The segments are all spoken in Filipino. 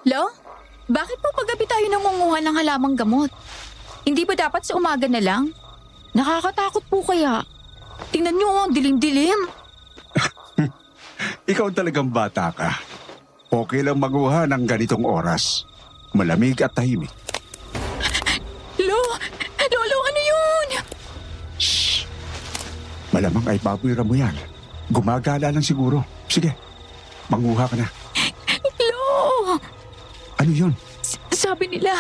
Lo, bakit po paggabi tayo nangunguha ng halamang gamot? Hindi ba dapat sa umaga na lang? Nakakatakot po kaya. Tingnan niyo, ang dilim-dilim. Ikaw talagang bata ka. Okay lang maguha ng ganitong oras. Malamig at tahimik. Lolo, ano yun? Shh! Malamang ay baboy mo yan. Gumagala lang siguro. Sige, manguha ka na. Lo! Ano yun? Sabi nila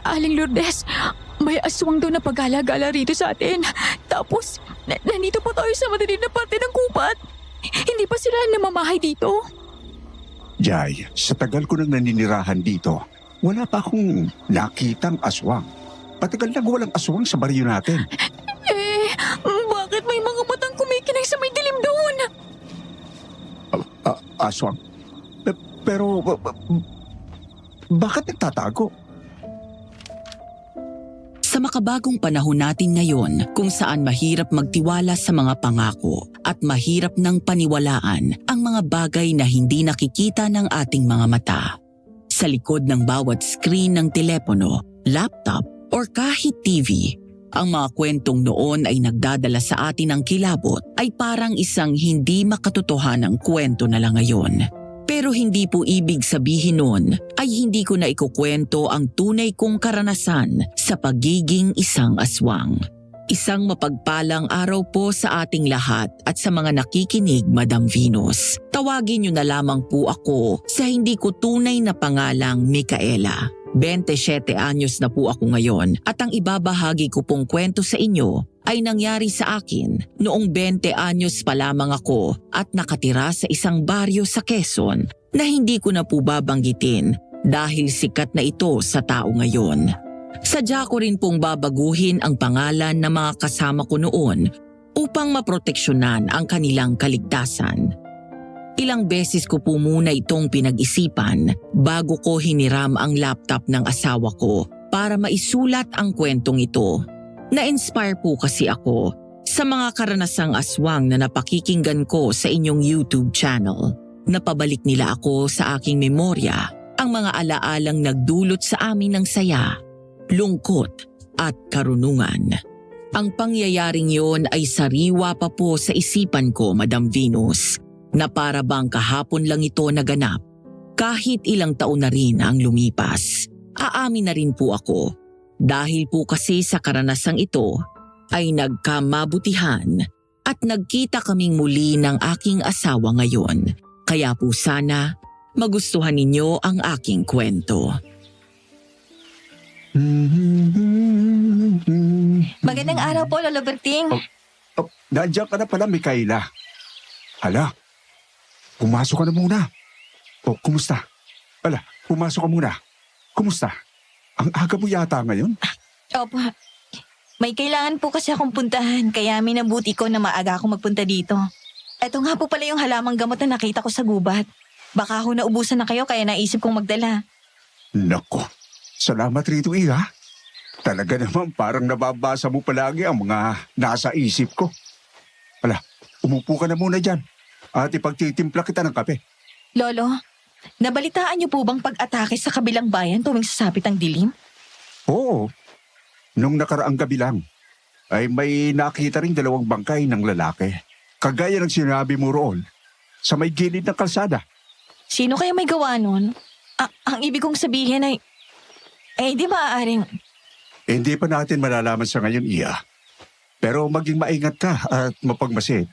Aling Lourdes, may aswang daw na pagala-gala rito sa atin. Tapos, nandito po tayo sa madilim na parte ng gubat. Hindi pa sila namamahay dito. Jay, sa tagal ko nang naninirahan dito, wala pa akong nakitang aswang. Patagal na walang aswang sa baryo natin. Bakit may mga matang kumikinay sa may dilim doon? Aswang? Pero, bakit nagtatago? Sa makabagong panahon natin ngayon kung saan mahirap magtiwala sa mga pangako at mahirap nang paniwalaan ang mga bagay na hindi nakikita ng ating mga mata. Sa likod ng bawat screen ng telepono, laptop or kahit TV, ang mga kwentong noon ay nagdadala sa atin ng kilabot ay parang isang hindi makatotohanang kwento na lang ngayon. Pero hindi po ibig sabihin nun ay hindi ko na ikukwento ang tunay kong karanasan sa pagiging isang aswang. Isang mapagpalang araw po sa ating lahat at sa mga nakikinig, Madam Venus. Tawagin niyo na lamang po ako sa hindi ko tunay na pangalang Micaela. 27 anyos na po ako ngayon at ang ibabahagi ko pong kwento sa inyo ay nangyari sa akin noong 20 anyos pa lamang ako at nakatira sa isang baryo sa Quezon na hindi ko na po babanggitin dahil sikat na ito sa tao ngayon. Sadya ko rin pong babaguhin ang pangalan ng mga kasama ko noon upang maproteksyonan ang kanilang kaligtasan. Ilang beses ko po muna itong pinag-isipan bago ko hiniram ang laptop ng asawa ko para maisulat ang kwentong ito. Na-inspire po kasi ako sa mga karanasang aswang na napakikinggan ko sa inyong YouTube channel. Napabalik nila ako sa aking memorya ang mga alaalang nagdulot sa amin ng saya, lungkot at karunungan. Ang pangyayaring yon ay sariwa pa po sa isipan ko, Madam Venus, na para bang kahapon lang ito naganap. Kahit ilang taon na rin ang lumipas, aamin na rin po ako. Dahil po kasi sa karanasang ito ay nagkamabutihan at nagkita kaming muli ng aking asawa ngayon. Kaya po sana magustuhan ninyo ang aking kwento. Magandang araw po, Lolo Berting. Nandiyan ka na pala, Micaela. Hala, pumasok ka na muna. Kumusta? Hala, pumasok ka muna. Kumusta? Ang aga mo yata ngayon? Opo. May kailangan po kasi akong puntahan, kaya minabuti ko na maaga akong magpunta dito. Ito nga po pala yung halamang gamot na nakita ko sa gubat. Baka ho naubusan na kayo kaya naisip kong magdala. Nako, salamat rito, Iha. Talaga naman parang nababasa mo palagi ang mga nasa isip ko. Hala, umupo ka na muna dyan at ipagtitimpla kita ng kape. Lolo, nabalitaan niyo po bang pag-atake sa kabilang bayan tuwing sasapit ang dilim? Oo, nung nakaraang gabi lang ay may nakita ring 2 bangkay ng lalaki. Kagaya ng sinabi mo roon, sa may gilid ng kalsada. Sino kaya may gawa nun? Ang ibig kong sabihin ay di maaaring... Hindi pa natin malalaman sa ngayon, Iya. Pero maging maingat ka at mapagmasid.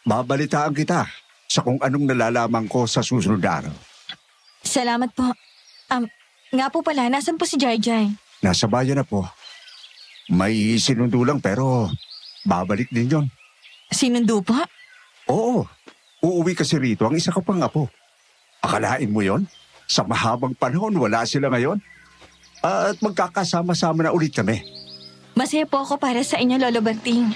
Babalitaan kita sa kung anong nalalaman ko sa susunod na araw. Salamat po. Nga po pala, nasan po si Jai? Nasa bayan na po. May sinundo lang pero babalik din yon. Sinundo po? Oo, uuwi kasi rito ang isa ko pang apo. Akalain mo yon? Sa mahabang panahon wala sila ngayon. At magkakasama-sama na ulit kami. Masaya po ako para sa inyo, Lolo Berting.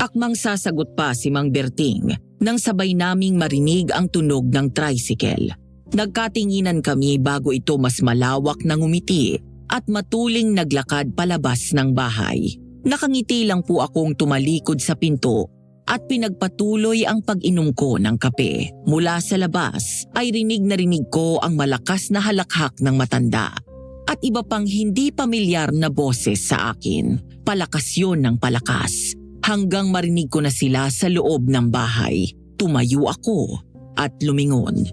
Akmang sasagot pa si Mang Berting nang sabay naming marinig ang tunog ng tricycle. Nagkatinginan kami bago ito mas malawak na ngumiti at matuling naglakad palabas ng bahay. Nakangiti lang po akong tumalikod sa pinto at pinagpatuloy ang pag-inom ko ng kape. Mula sa labas ay rinig na rinig ko ang malakas na halakhak ng matanda at iba pang hindi pamilyar na boses sa akin. Palakas yun ng palakas. Hanggang marinig ko na sila sa loob ng bahay. Tumayo ako at lumingon.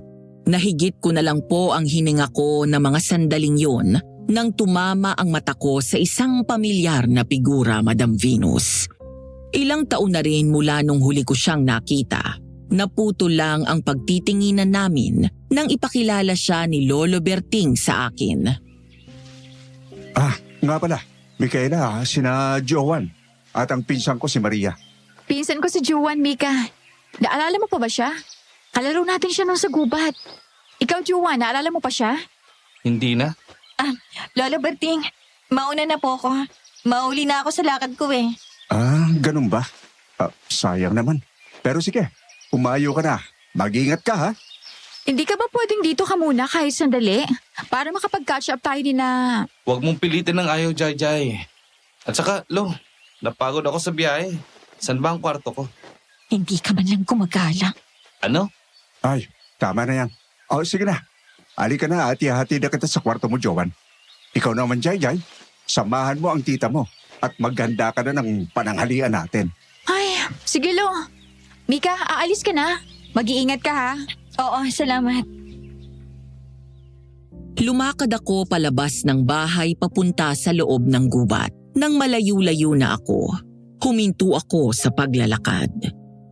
Nahigit ko na lang po ang hininga ko na mga sandaling yun nang tumama ang mata ko sa isang pamilyar na figura, Madam Venus. Ilang taon na rin mula nung huli ko siyang nakita. Naputol lang ang pagtitinginan namin nang ipakilala siya ni Lolo Berting sa akin. Nga pala, Micaela, sina Joan at ang pinsan ko si Maria. Pinsan ko si Juan, Mika. Naalala mo pa ba siya? Kalaro natin siya nung sa gubat. Ikaw, Juan, naalala mo pa siya? Hindi na. Lolo Berting, mauna na po ako. Mauli na ako sa lakad ko eh. Ganun ba? Sayang naman. Pero sige, umayo ka na. Mag-ingat ka ha. Hindi ka ba pwedeng dito ka muna kahit sandali? Para makapag-catch up tayo ni na... Huwag mong pilitin ng ayaw, Jai. At saka, Lo, napagod ako sa biyahe. San ba ang kwarto ko? Hindi ka man lang gumagala. Ano? Ay, tama na yan. Sige na. Ali ka na at ihati na kita sa kwarto mo, Joan. Ikaw naman, Jai. Samahan mo ang tita mo at maghanda ka na ng pananghalian natin. Ay, sige Lo. Mika, aalis ka na. Mag-iingat ka ha. Oo, salamat. Lumakad ako palabas ng bahay papunta sa loob ng gubat. Nang malayo-layo na ako, huminto ako sa paglalakad.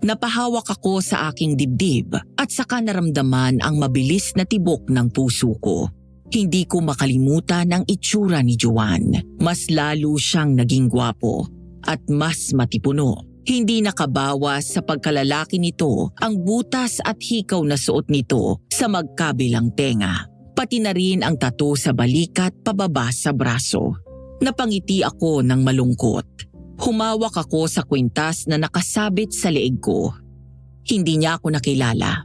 Napahawak ako sa aking dibdib at saka naramdaman ang mabilis na tibok ng puso ko. Hindi ko makalimutan ang itsura ni Juan. Mas lalo siyang naging gwapo at mas matipuno. Hindi nakabawas sa pagkalalaki nito ang butas at hikaw na suot nito sa magkabilang tenga. Pati na rin ang tattoo sa balikat pababa sa braso. Napangiti ako ng malungkot. Humawak ako sa kwintas na nakasabit sa leeg ko. Hindi niya ako nakilala.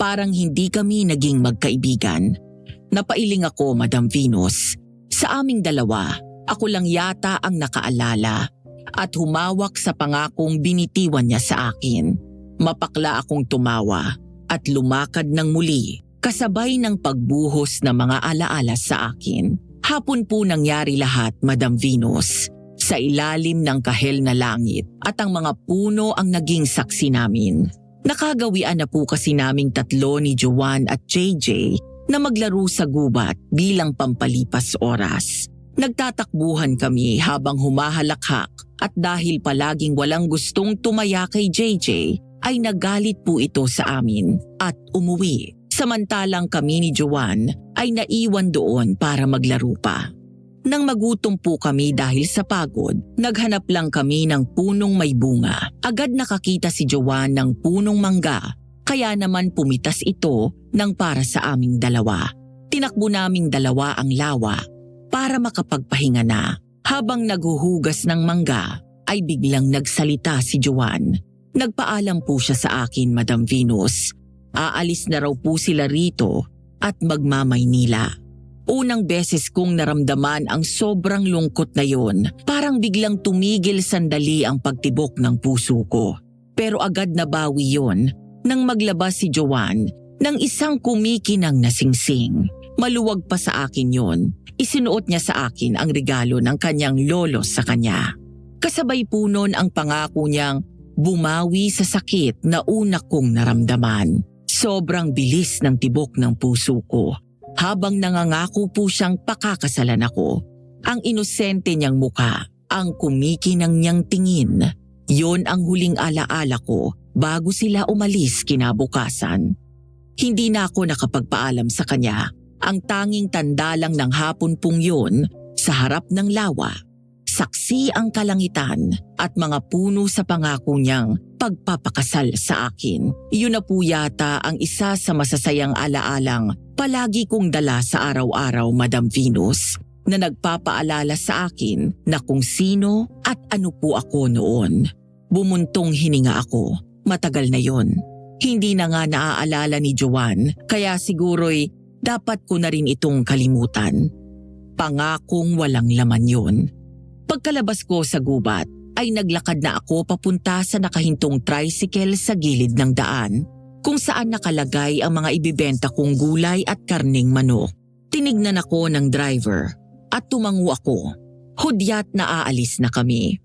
Parang hindi kami naging magkaibigan. Napailing ako, Madam Venus. Sa aming dalawa, ako lang yata ang nakaalala at humawak sa pangakong binitiwan niya sa akin. Mapakla akong tumawa at lumakad ng muli kasabay ng pagbuhos ng mga alaala sa akin. Hapon po nangyari lahat, Madam Venus. Sa ilalim ng kahel na langit at ang mga puno ang naging saksi namin. Nakagawian na po kasi naming tatlo ni Juan at JJ na maglaro sa gubat bilang pampalipas oras. Nagtatakbuhan kami habang humahalakhak at dahil palaging walang gustong tumaya kay JJ ay nagalit po ito sa amin at umuwi. Samantalang kami ni Juan ay naiwan doon para maglaro pa. Nang magutom po kami dahil sa pagod, naghanap lang kami ng punong may bunga. Agad nakakita si Juan ng punong mangga, kaya naman pumitas ito ng para sa aming dalawa. Tinakbo naming dalawa ang lawa para makapagpahinga na. Habang naghuhugas ng mangga, ay biglang nagsalita si Juan. Nagpaalam po siya sa akin, Madam Venus. Aalis na raw po sila rito at magmamaynila. Unang beses kong naramdaman ang sobrang lungkot na yon. Parang biglang tumigil sandali ang pagtibok ng puso ko. Pero agad nabawi yon nang maglabas si Joan ng isang kumikinang na singsing. Maluwag pa sa akin yon. Isinuot niya sa akin ang regalo ng kanyang lolo sa kanya. Kasabay po nun ang pangako niyang bumawi sa sakit na una kong naramdaman. Sobrang bilis ng tibok ng puso ko. Habang nangangako po siyang pakakasalan ako, ang inosente niyang muka, ang kumikinang niyang tingin, yon ang huling alaala ko bago sila umalis kinabukasan. Hindi na ako nakapagpaalam sa kanya. Ang tanging tanda lang ng hapon pong yun, sa harap ng lawa, saksi ang kalangitan at mga puno sa pangako niyang pagpapakasal sa akin. Iyon na po yata ang isa sa masasayang alaalang palagi kong dala sa araw-araw, Madam Venus, na nagpapaalala sa akin na kung sino at ano po ako noon. Bumuntong hininga ako. Matagal na yon. Hindi na nga naaalala ni Joan, kaya siguro'y dapat ko na rin itong kalimutan. Pangakong walang laman yon. Pagkalabas ko sa gubat, ay naglakad na ako papunta sa nakahintong tricycle sa gilid ng daan, kung saan nakalagay ang mga ibibenta kong gulay at karning manok. Tinignan ako ng driver at tumango ako. Hudyat na aalis na kami.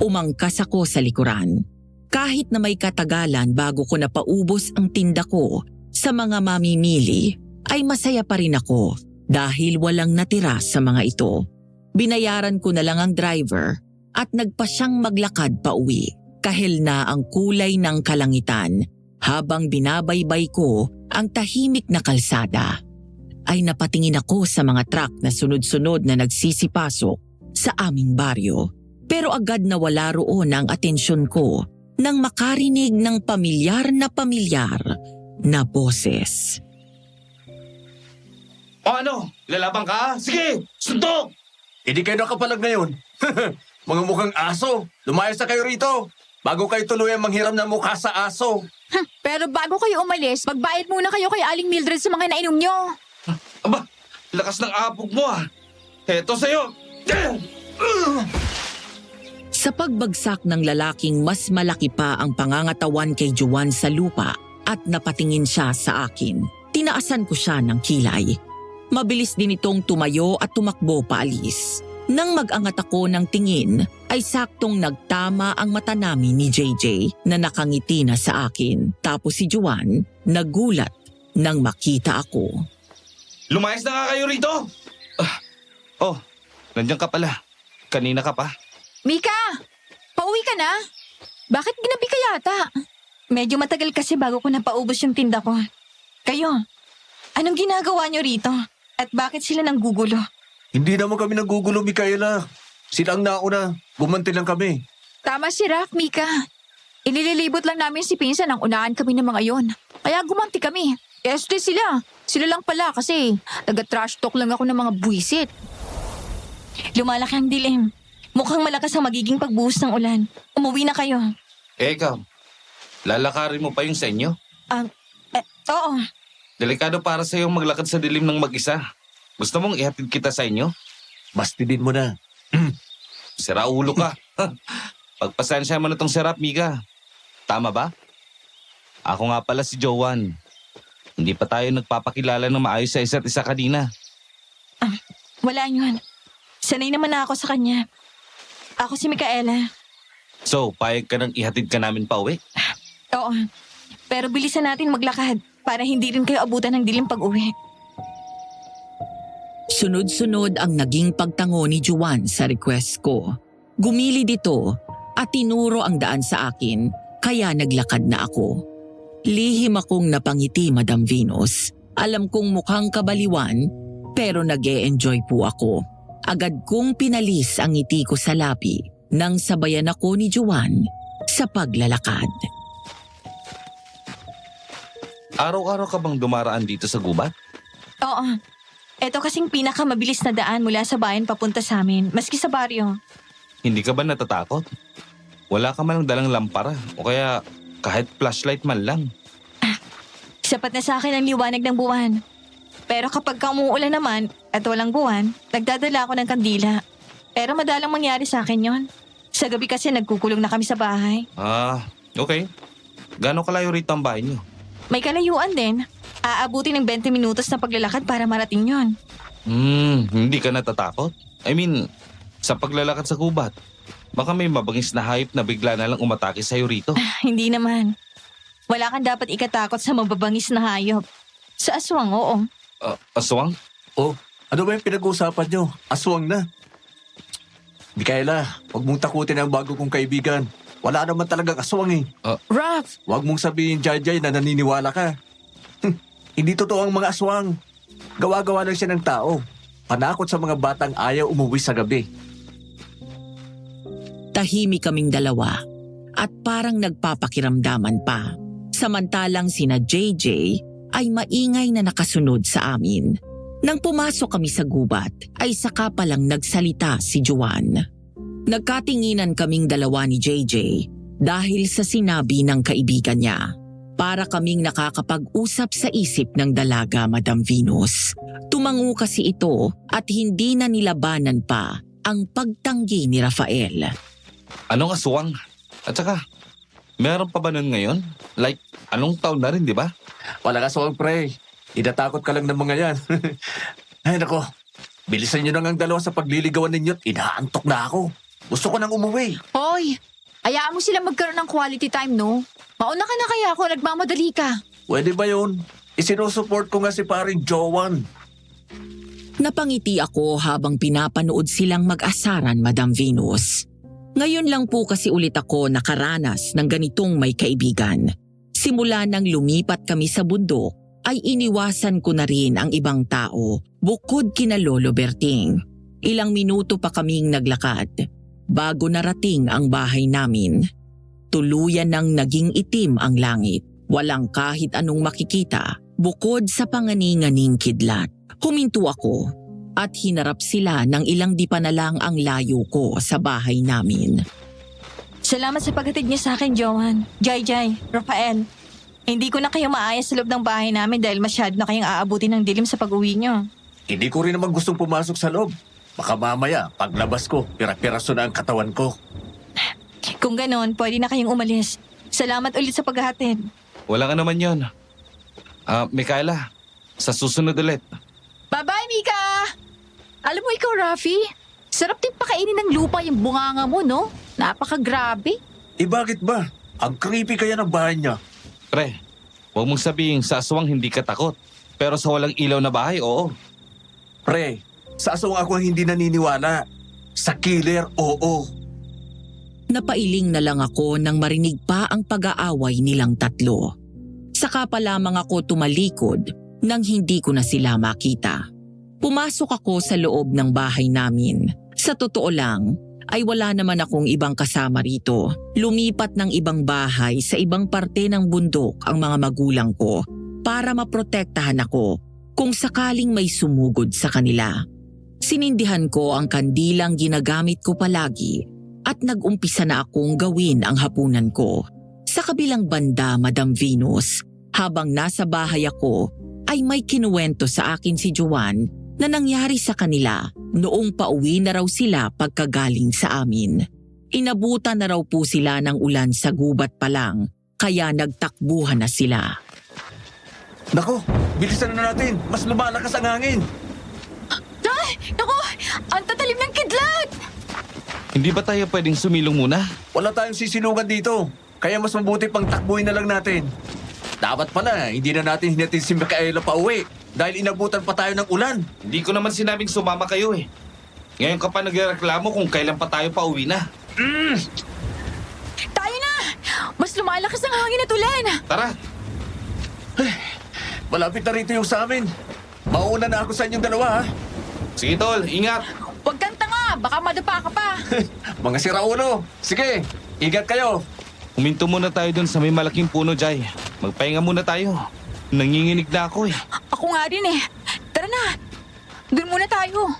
Umangkas ako sa likuran. Kahit na may katagalan bago ko napaubos ang tinda ko sa mga mamimili, ay masaya pa rin ako dahil walang natira sa mga ito. Binayaran ko na lang ang driver at nagpa siyang maglakad pa uwi. Kahil na ang kulay ng kalangitan habang binabaybay ko ang tahimik na kalsada, ay napatingin ako sa mga truck na sunod-sunod na nagsisipasok sa aming baryo. Pero agad na wala roon ang atensyon ko nang makarinig ng pamilyar na boses. O ano? Lalaban ka? Sige! Suntok! Hindi kayo nakapalag ngayon. Mga mukhang aso. Lumayas na kayo rito. Bago kayo tuluyang manghiram ng mukha sa aso. Pero bago kayo umalis, magbayad muna kayo kay Aling Mildred sa mga nainom nyo. Aba, lakas ng apog mo ah. Heto sa'yo. Sa pagbagsak ng lalaking mas malaki pa ang pangangatawan kay Juan sa lupa at napatingin siya sa akin, tinaasan ko siya ng kilay. Mabilis din itong tumayo at tumakbo paalis. Nang mag-angat ako ng tingin, ay saktong nagtama ang mata namin ni JJ na nakangiti na sa akin. Tapos si Juan nagulat nang makita ako. Lumayas na nga kayo rito. Oh, nandiyan ka pala. Kanina ka pa. Mika! Pauwi ka na? Bakit ginabi ka yata? Medyo matagal kasi bago ko napaubos yung tinda ko. Kayo, anong ginagawa nyo rito? At bakit sila nanggugulo? Hindi naman kami nagugulo, Micaela. Sila ang nauna. Gumanti lang kami. Tama si Raf, Mika. Inililibot lang namin si Pinsan nang unahan kami ng mga yon. Kaya gumanti kami. Este sila. Sila lang pala kasi nag-trash talk lang ako ng mga buwisit. Lumalaki ang dilim. Mukhang malakas ang magiging pagbuhos ng ulan. Umuwi na kayo. Ikaw, lalakarin mo pa yung sa inyo? Oo. Delikado para sa iyong maglakad sa dilim ng mag-isa. Gusto mong ihatid kita sa inyo? Bastidin mo na. Sira ulo ka. Pagpasensya mo na tong sarap, Mika. Tama ba? Ako nga pala si Joan. Hindi pa tayo nagpapakilala ng maayos sa isa't isa kanina. Wala yun. Sanay naman na ako sa kanya. Ako si Micaela. So, payag ka nang ihatid ka namin pa uwi? Oo. Pero bilisan natin maglakad para hindi rin kayo abutan ng dilim pag-uwi. Sunod-sunod ang naging pagtango ni Juan sa request ko. Gumilid ito at tinuro ang daan sa akin, kaya naglakad na ako. Lihim akong napangiti, Madam Venus. Alam kong mukhang kabaliwan, pero nag-e-enjoy po ako. Agad kong pinalis ang ngiti ko sa labi nang sabayan ako ni Juan sa paglalakad. Araw-araw ka bang dumaraan dito sa gubat? Oo. Ito kasing pinakamabilis na daan mula sa bayan papunta sa amin, maski sa baryo. Hindi ka ba natatakot? Wala ka man dalang lampara o kaya kahit flashlight man lang. Sapat na sa akin ang liwanag ng buwan. Pero kapag umuulan naman at walang buwan, nagdadala ako ng kandila. Pero madalang mangyari sa akin yon. Sa gabi kasi nagkukulong na kami sa bahay. Okay. Gano'ng kalayo rito ang bahay niyo? May kalayuan din. Aabuti ng 20 minutos na paglalakad para marating yon. Hindi ka natatakot? I mean, sa paglalakad sa gubat, baka may mabangis na hayop na bigla na lang umatake sa'yo rito. Hindi naman. Wala kang dapat ikatakot sa mababangis na hayop. Sa aswang, oo. Aswang? Oh, ano ba yung pinag-uusapan nyo? Aswang na. Micaela, huwag mong takutin ang bago kong kaibigan. Wala naman talagang aswang eh. Raf! Huwag mong sabihin, Jai, na naniniwala ka. Hindi totoo ang mga aswang. Gawa-gawa lang siya ng tao. Panakot sa mga batang ayaw umuwi sa gabi. Tahimik kaming dalawa at parang nagpapakiramdaman pa. Samantalang sina JJ ay maingay na nakasunod sa amin. Nang pumasok kami sa gubat ay saka palang nagsalita si Juan. Nagkatinginan kaming dalawa ni JJ dahil sa sinabi ng kaibigan niya. Para kaming nakakapag-usap sa isip ng dalaga, Madam Venus. Tumango kasi ito at hindi na nilabanan pa ang pagtanggi ni Rafael. Anong aswang? At saka, meron pa ba nun ngayon? Like, anong taon na rin, di ba? Walang aswang, pre. Inatakot ka lang ng mga yan. Ay, nako. Bilisan nyo nang ang dalawa sa pagliligawan ninyo at inaantok na ako. Gusto ko nang umuwi. Hoy, hayaan mo sila magkaroon ng quality time, no? Mauna ka na kaya ako, nagmamadali ka. Pwede ba yun? Isinusupport ko nga si paring Jowan. Napangiti ako habang pinapanood silang mag-asaran, Madam Venus. Ngayon lang po kasi ulit ako nakaranas ng ganitong may kaibigan. Simula nang lumipat kami sa bundok, ay iniwasan ko na rin ang ibang tao bukod kina Lolo Berting. Ilang minuto pa kaming naglakad bago narating ang bahay namin. Tuluyan nang naging itim ang langit. Walang kahit anong makikita bukod sa panganinganing kidlat. Huminto ako at hinarap sila ng ilang di pa na lang ang layo ko sa bahay namin. Salamat sa paghatid niyo sa akin, Johan. Jai, Rafael. Hindi ko na kayo maayos sa loob ng bahay namin dahil masyado na kayong aabutin ng dilim sa pag-uwi niyo. Hindi ko rin naman gustong pumasok sa loob. Baka mamaya, paglabas ko, pira-piraso na ang katawan ko. Kung ganon, pwede na kayong umalis. Salamat ulit sa paghahatid. Wala ka naman yon. Micaela, sa susunod ulit. Bye-bye, Mika! Alam mo ikaw, Rafi, sarap din pakainin ng lupa yung bunganga mo, no? Napakagrabe. Bakit ba? Ang creepy kaya ng bahay niya. Pre, huwag mong sabihin sa aswang hindi ka takot. Pero sa walang ilaw na bahay, oo. Pre, sa aswang ako hindi naniniwala. Sa killer, oo. Napailing na lang ako nang marinig pa ang pag-aaway nilang tatlo. Saka pa lamang ako tumalikod nang hindi ko na sila makita. Pumasok ako sa loob ng bahay namin. Sa totoo lang, ay wala naman akong ibang kasama rito. Lumipat ng ibang bahay sa ibang parte ng bundok ang mga magulang ko para maprotektahan ako kung sakaling may sumugod sa kanila. Sinindihan ko ang kandilang ginagamit ko palagi at nag-umpisa na akong gawin ang hapunan ko. Sa kabilang banda, Madam Venus, habang nasa bahay ako, ay may kinuwento sa akin si Jowan na nangyari sa kanila noong pauwi na raw sila pagkagaling sa amin. Inabutan na raw po sila ng ulan sa gubat pa lang, kaya nagtakbuhan na sila. Nako, bilisan na natin. Mas lumalakas ang hangin. Ay, naku, ang tatalim ng kidlat! Hindi ba tayo pwedeng sumilong muna? Wala tayong sisilungan dito. Kaya mas mabuti pang takbuhin na lang natin. Dapat pala, hindi na natin hinatid si Micaela pa uwi dahil inabutan pa tayo ng ulan. Hindi ko naman sinabing sumama kayo eh. Ngayon ka pa nagreklamo kung kailan pa tayo pa uwi na. Tayo na! Mas lumalakas ang hangin at ulan! Tara! Malapit na rito yung sa amin. Mauuna na ako sa inyong dalawa, ha? Sige tol, ingat! Huwag kang tanga! Baka madapa ka pa! Mga siraulo. Sige, ingat kayo. Huminto muna tayo dun sa may malaking puno, Jai. Magpahinga muna tayo. Nanginginig na ako eh. Ako nga rin eh. Tara na! Doon muna tayo.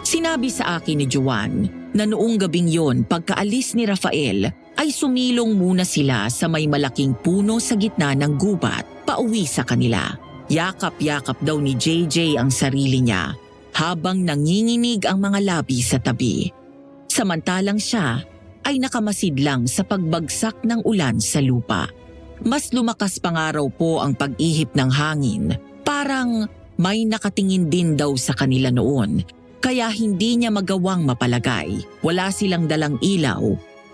Sinabi sa akin ni Jowan na noong gabing yon pagkaalis ni Rafael ay sumilong muna sila sa may malaking puno sa gitna ng gubat pauwi sa kanila. Yakap-yakap daw ni JJ ang sarili niya habang nanginginig ang mga labi sa tabi. Samantalang siya ay nakamasid lang sa pagbagsak ng ulan sa lupa. Mas lumakas pa nga raw po ang pag-ihip ng hangin. Parang may nakatingin din daw sa kanila noon. Kaya hindi niya magawang mapalagay. Wala silang dalang ilaw.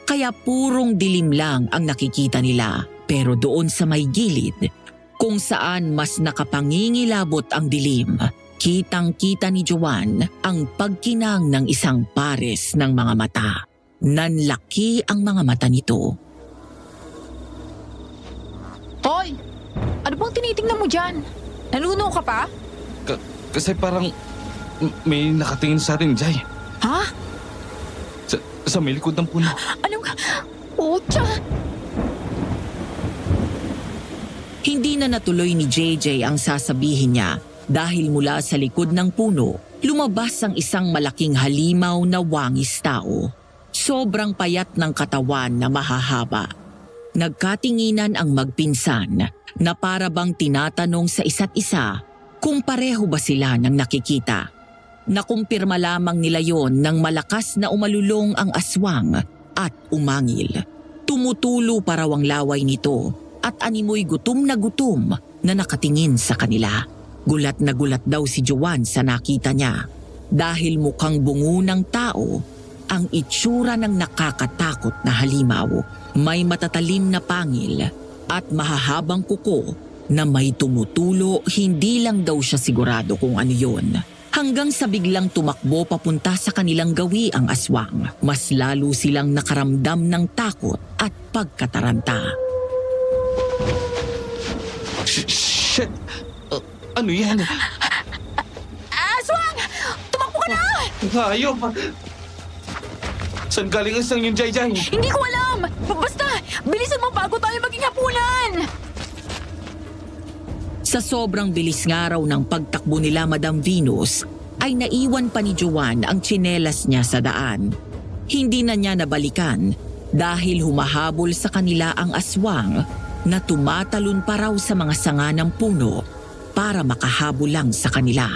Kaya purong dilim lang ang nakikita nila. Pero doon sa may gilid, kung saan mas nakapangingilabot ang dilim, kitang-kita ni Jowan ang pagkinang ng isang pares ng mga mata. Nanlaki ang mga mata nito. Hoy! Ano bang tinitingnan mo dyan? Nanuno ka pa? Kasi parang may nakatingin sa atin, Jai. Ha? Sa may likod ng puno. Anong... Utya! Hindi na natuloy ni JJ ang sasabihin niya dahil mula sa likod ng puno, lumabas ang isang malaking halimaw na wangis tao. Sobrang payat ng katawan na mahahaba. Nagkatinginan ang magpinsan na para bang tinatanong sa isa't isa kung pareho ba sila ng nakikita. Nakumpirma lamang nila yon nang malakas na umalulong ang aswang at umangil. Tumutulo pa raw ang laway nito at animoy gutom na nakatingin sa kanila. Gulat na gulat daw si Joanne sa nakita niya dahil mukhang bungo ng tao ang itsura ng nakakatakot na halimaw. May matatalim na pangil at mahahabang kuko na may tumutulo, hindi lang daw siya sigurado kung ano yun. Hanggang sa biglang tumakbo papunta sa kanilang gawi ang aswang. Mas lalo silang nakaramdam ng takot at pagkataranta. Shit! Ano yan? Aswang! Tumakbo ka na! Hayop! Saan galing ang isang yung Jai? Hindi ko alam! Basta, bilisan mo bago tayo maging hapunan! Sa sobrang bilis nga raw ng pagtakbo nila Madam Venus, ay naiwan pa ni Joanne ang tsinelas niya sa daan. Hindi na niya nabalikan dahil humahabol sa kanila ang aswang na tumatalon pa raw sa mga sanga ng puno para makahabol lang sa kanila.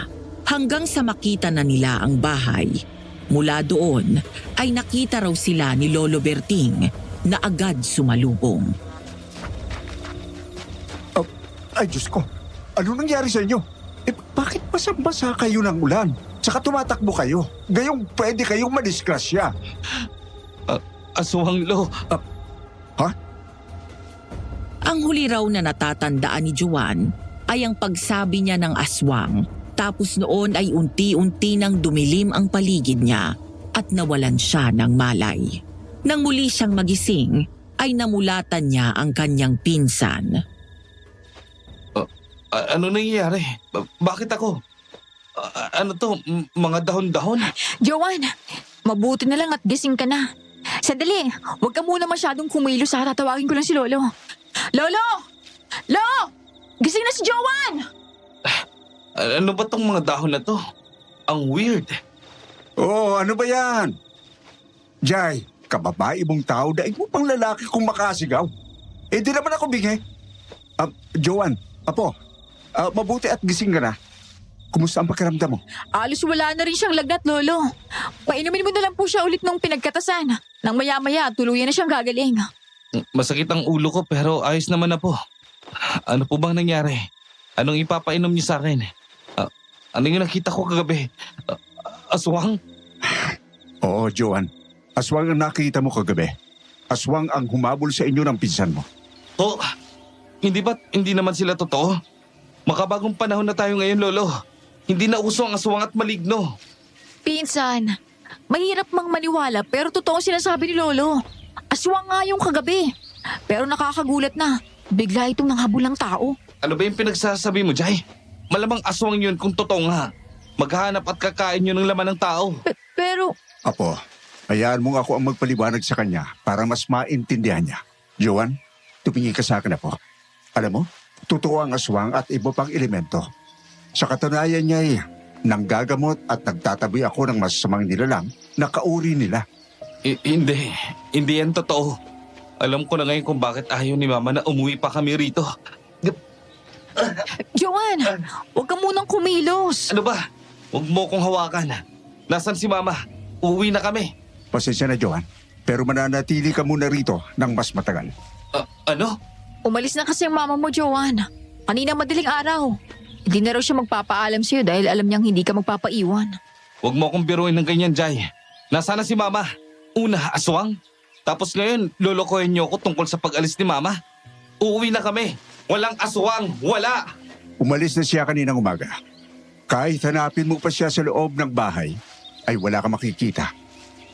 Hanggang sa makita na nila ang bahay. Mula doon ay nakita raw sila ni Lolo Berting na agad sumalubong. Ay, Diyos ko. Ano nangyari sa inyo? Bakit basang-basa kayo ng ulan? Tsaka tumatakbo kayo. Gayong pwede kayong madisgrasya. Aswang Lo. Ang huli raw na natatandaan ni Joanne ay ang pagsabi niya ng aswang. Tapos noon ay unti-unti nang dumilim ang paligid niya at nawalan siya ng malay. Nang muli siyang magising, ay namulatan niya ang kanyang pinsan. Ano nangyayari? Bakit ako? Ano to? Mga dahon-dahon? Joanne, mabuti na lang at gising ka na. Sandali, huwag ka muna masyadong kumilos ha. Tatawagin ko lang si Lolo. Lolo! Lo! Gising na si Joanne! Ano ba tong mga dahon na to? Ang weird. Oh, ano ba yan? Jai, kababae mong tao, daig mo pang lalaki kung makasigaw. Di naman ako bingi. Joanne, apo, mabuti at gising ka na. Kumusta ang pakiramdam mo? Alos wala na rin siyang lagnat, Lolo. Painumin mo na lang po siya ulit nung pinagkatasan. Nang maya-maya, tuluyan na siyang gagaling. Masakit ang ulo ko pero ayos naman na po. Ano po bang nangyari? Anong ipapainom niyo sa akin? Ano yung nakita ko kagabi? Aswang? Oo, Joanne. Aswang ang nakita mo kagabi. Aswang ang humabol sa inyo ng pinsan mo. Oh, hindi naman sila totoo? Makabagong panahon na tayo ngayon, Lolo. Hindi na uso ang aswang at maligno. Pinsan, mahirap mang maniwala pero totoo ang sinasabi ni Lolo. Aswang nga yung kagabi. Pero nakakagulat na. Bigla itong nanghabulang tao. Ano ba yung pinagsasabi mo, Jai? Malamang aswang yun kung totoo nga. Maghahanap at kakain yun ng laman ng tao. Pero, Apo, hayaan mo ako ang magpaliwanag sa kanya para mas maintindihan niya. Joanne, tumingin ka sa akin, Apo. Alam mo, totoo ang aswang at iba pang elemento. Sa katunayan niya nanggagamot at nagtatabi ako ng masasamang nilalang na kauri nila. Hindi yan totoo. Alam ko na ngayon kung bakit ayaw ni Mama na umuwi pa kami rito. Joanne, huwag ka munang kumilos. Ano ba? Huwag mo kong hawakan. Nasaan si Mama? Uuwi na kami. Pasensya na, Joanne. Pero mananatili ka muna rito ng mas matagal. Ano? Umalis na kasi ang mama mo, Joanne. Kanina madaling araw. Hindi na raw siya magpapaalam sa'yo dahil alam niyang hindi ka magpapaiwan. Huwag mo akong biruin ng ganyan, Jai. Nasaan na si Mama? Una, aswang. Tapos ngayon, lolokohin niyo ako tungkol sa pag-alis ni Mama. Uuwi na kami. Walang aswang. Wala. Umalis na siya kaninang umaga. Kahit hanapin mo pa siya sa loob ng bahay, ay wala ka makikita.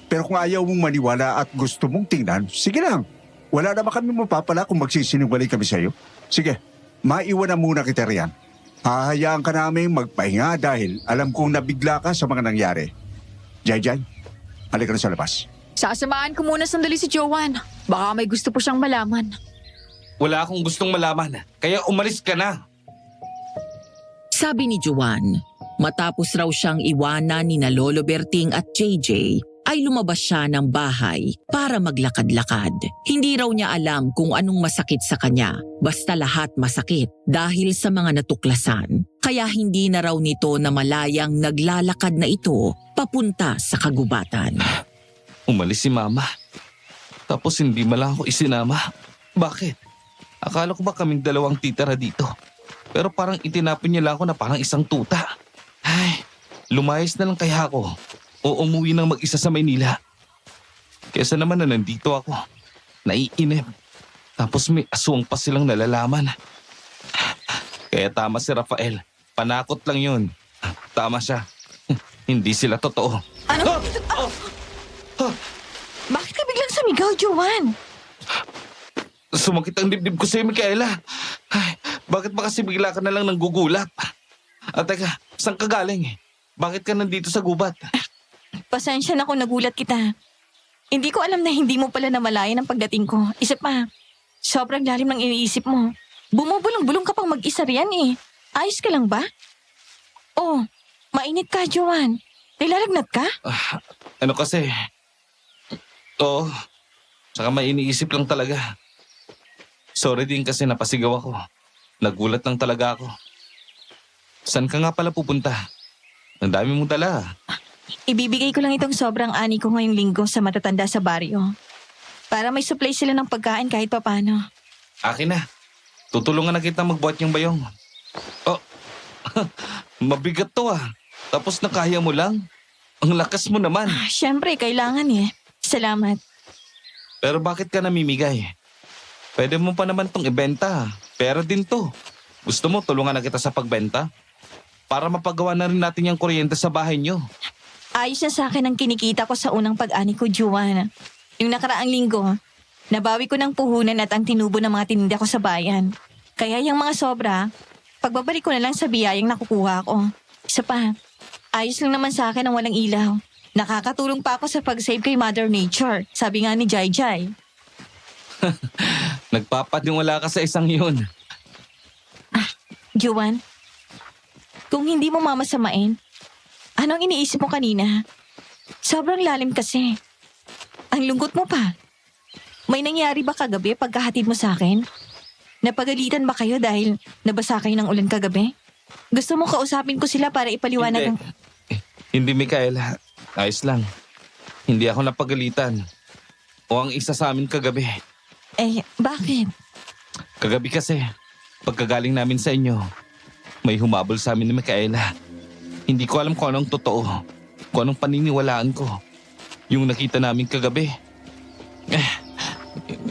Pero kung ayaw mong maniwala at gusto mong tingnan, sige lang. Wala naman kami mapapala kung magsisinungaling kami sa iyo. Sige, maiwan na muna kita riyan. Hahayaan ka namin magpahinga dahil alam kong nabigla ka sa mga nangyari. Jai, halika na sa labas. Sasamahan ko muna sandali si Joanne. Baka may gusto po siyang malaman. Wala akong gustong malaman. Kaya umalis ka na. Sabi ni Joanne, matapos raw siyang iwanan ni na Lolo Berting at JJ, ay lumabas siya ng bahay para maglakad-lakad. Hindi raw niya alam kung anong masakit sa kanya, basta lahat masakit dahil sa mga natuklasan. Kaya hindi na raw nito na malayang naglalakad na ito papunta sa kagubatan. Umalis si Mama. Tapos hindi mo lang ako isinama. Bakit? Akala ko ba kaming dalawang titira dito? Pero parang itinapon niya lang ako na parang isang tuta. Ay, lumayas na lang kaya ako o umuwi ng mag-isa sa Maynila. Kesa naman na nandito ako. Naiinip. Tapos may aswang pa silang nalalaman. Kaya tama si Rafael. Panakot lang yun. Tama siya. Hindi sila totoo. Ano? Bakit ka biglang sumigaw, Joanne? Sumakit ang dibdib ko sa'yo, Micaela. Ay, bakit ba kasi bigla ka na lang nanggugulat? At teka, saan ka galing? Bakit ka nandito sa gubat? Pasensya na kung nagulat kita. Hindi ko alam na hindi mo pala namalayan ang pagdating ko. Isa pa, sobrang lalim ng iniisip mo. Bumubulong-bulong ka pang mag-isa riyan eh. Ayos ka lang ba? Oh, mainit ka, Joanne. Nilalagnat ka? Ano kasi? Oo. Saka may iniisip lang talaga. Sorry din kasi napasigaw ako. Nagulat lang talaga ako. Saan ka nga pala pupunta? Ang dami mong dala. Ibibigay ko lang itong sobrang ani ko ngayong linggo sa matatanda sa baryo. Para may supply sila ng pagkain kahit papano. Akin na. Tutulungan na kita magbuhat yung bayong. Oh, mabigat to ah. Tapos nakaya mo lang. Ang lakas mo naman. Siyempre, kailangan eh. Salamat. Pero bakit ka namimigay? Pwede mo pa naman tong ibenta. Pera din to. Gusto mo tulungan na kita sa pagbenta? Para mapagawa na rin natin yung kuryente sa bahay nyo. Ayos na sa akin ang kinikita ko sa unang pag-ani ko, Joanna. Yung nakaraang linggo, nabawi ko ng puhunan at ang tinubo ng mga tininda ko sa bayan. Kaya yung mga sobra, pagbabalik ko na lang sa biyayang nakukuha ko. Isa pa, ayos lang naman sa akin ang walang ilaw. Nakakatulong pa ako sa pag-save kay Mother Nature, sabi nga ni Jai Jai. Nagpapaniwala ka sa isang yun. Joanne, kung hindi mo mamasamain, anong iniisip mo kanina? Sobrang lalim kasi. Ang lungkot mo pa. May nangyari ba kagabi pagkahatid mo sa akin? Napagalitan ba kayo dahil nabasa kayo ng ulan kagabi? Gusto mo kausapin ko sila para ipaliwanag ang... Hindi, Micaela. Ayos lang. Hindi ako napagalitan. O ang isa sa amin kagabi. Bakit? Kagabi kasi, pagkagaling namin sa inyo, may humabol sa amin ni Micaela. Hindi ko alam kung anong totoo, kung anong paniniwalaan ko. Yung nakita namin kagabi.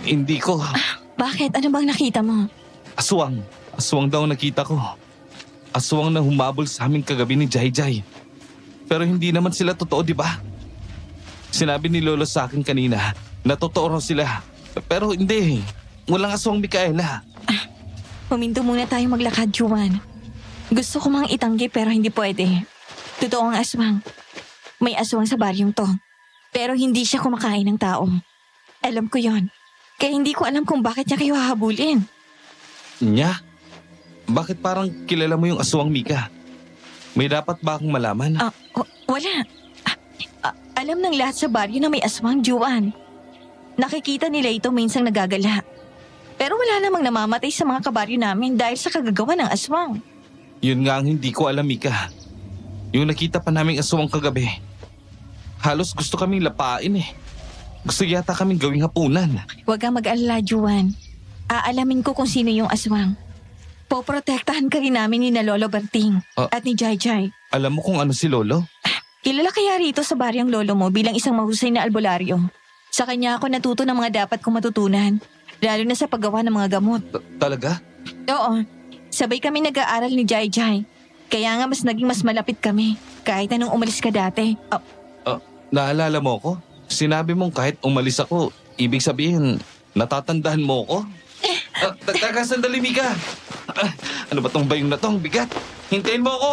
Hindi ko. Bakit? Ano bang nakita mo? Aswang. Aswang daw nakita ko. Aswang na humabol sa amin kagabi ni Jai Jai. Pero hindi naman sila totoo, di ba? Sinabi ni Lolo sa akin kanina na totoo raw sila. Pero hindi. Walang aswang, Micaela. Huminto muna tayo maglakad, Juan. Gusto ko mang itanggi pero hindi pwede. Totoo ang aswang. May aswang sa baryong to. Pero hindi siya kumakain ng tao. Alam ko yon. Kaya hindi ko alam kung bakit niya kayo hahabulin. Nya? Bakit parang kilala mo yung aswang, Mika? May dapat ba akong malaman? Wala. Alam ng lahat sa baryo na may aswang, Juan. Nakikita nila ito minsang nagagala. Pero wala namang namamatay sa mga kabaryo namin dahil sa kagagawa ng aswang. Yun nga ang hindi ko alam, Mika. Yung nakita pa naming aswang kagabi. Halos gusto kaming lapain eh. Gusto yata kaming gawing hapunan. Huwag kang mag-alala, Juan. Aalamin ko kung sino yung aswang. Poprotektahan ka rin namin ni na Lolo Berting at ni Jai Jai. Alam mo kung ano si Lolo? Kilala kaya rito sa baryang lolo mo bilang isang mahusay na albularyo. Sa kanya ako natuto ng mga dapat kong matutunan. Lalo na sa paggawa ng mga gamot. Talaga? Oo. Sabay kami nag-aaral ni Jai Jai. Kaya nga mas naging mas malapit kami. Kahit anong umalis ka dati. Naalala mo ko? Sinabi mong kahit umalis ako, ibig sabihin, natatandaan mo ko? Teka, sandali, Mika. Ano ba tong bayong na tong bigat? Hintayin mo ako!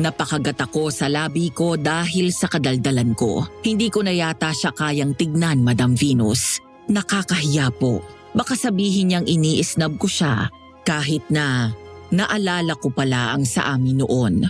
Napakagat ako sa labi ko dahil sa kadaldalan ko. Hindi ko na yata siya kayang tignan, Madam Venus. Nakakahiya po. Baka sabihin niyang iniisnab ko siya kahit na naalala ko pala ang sa amin noon.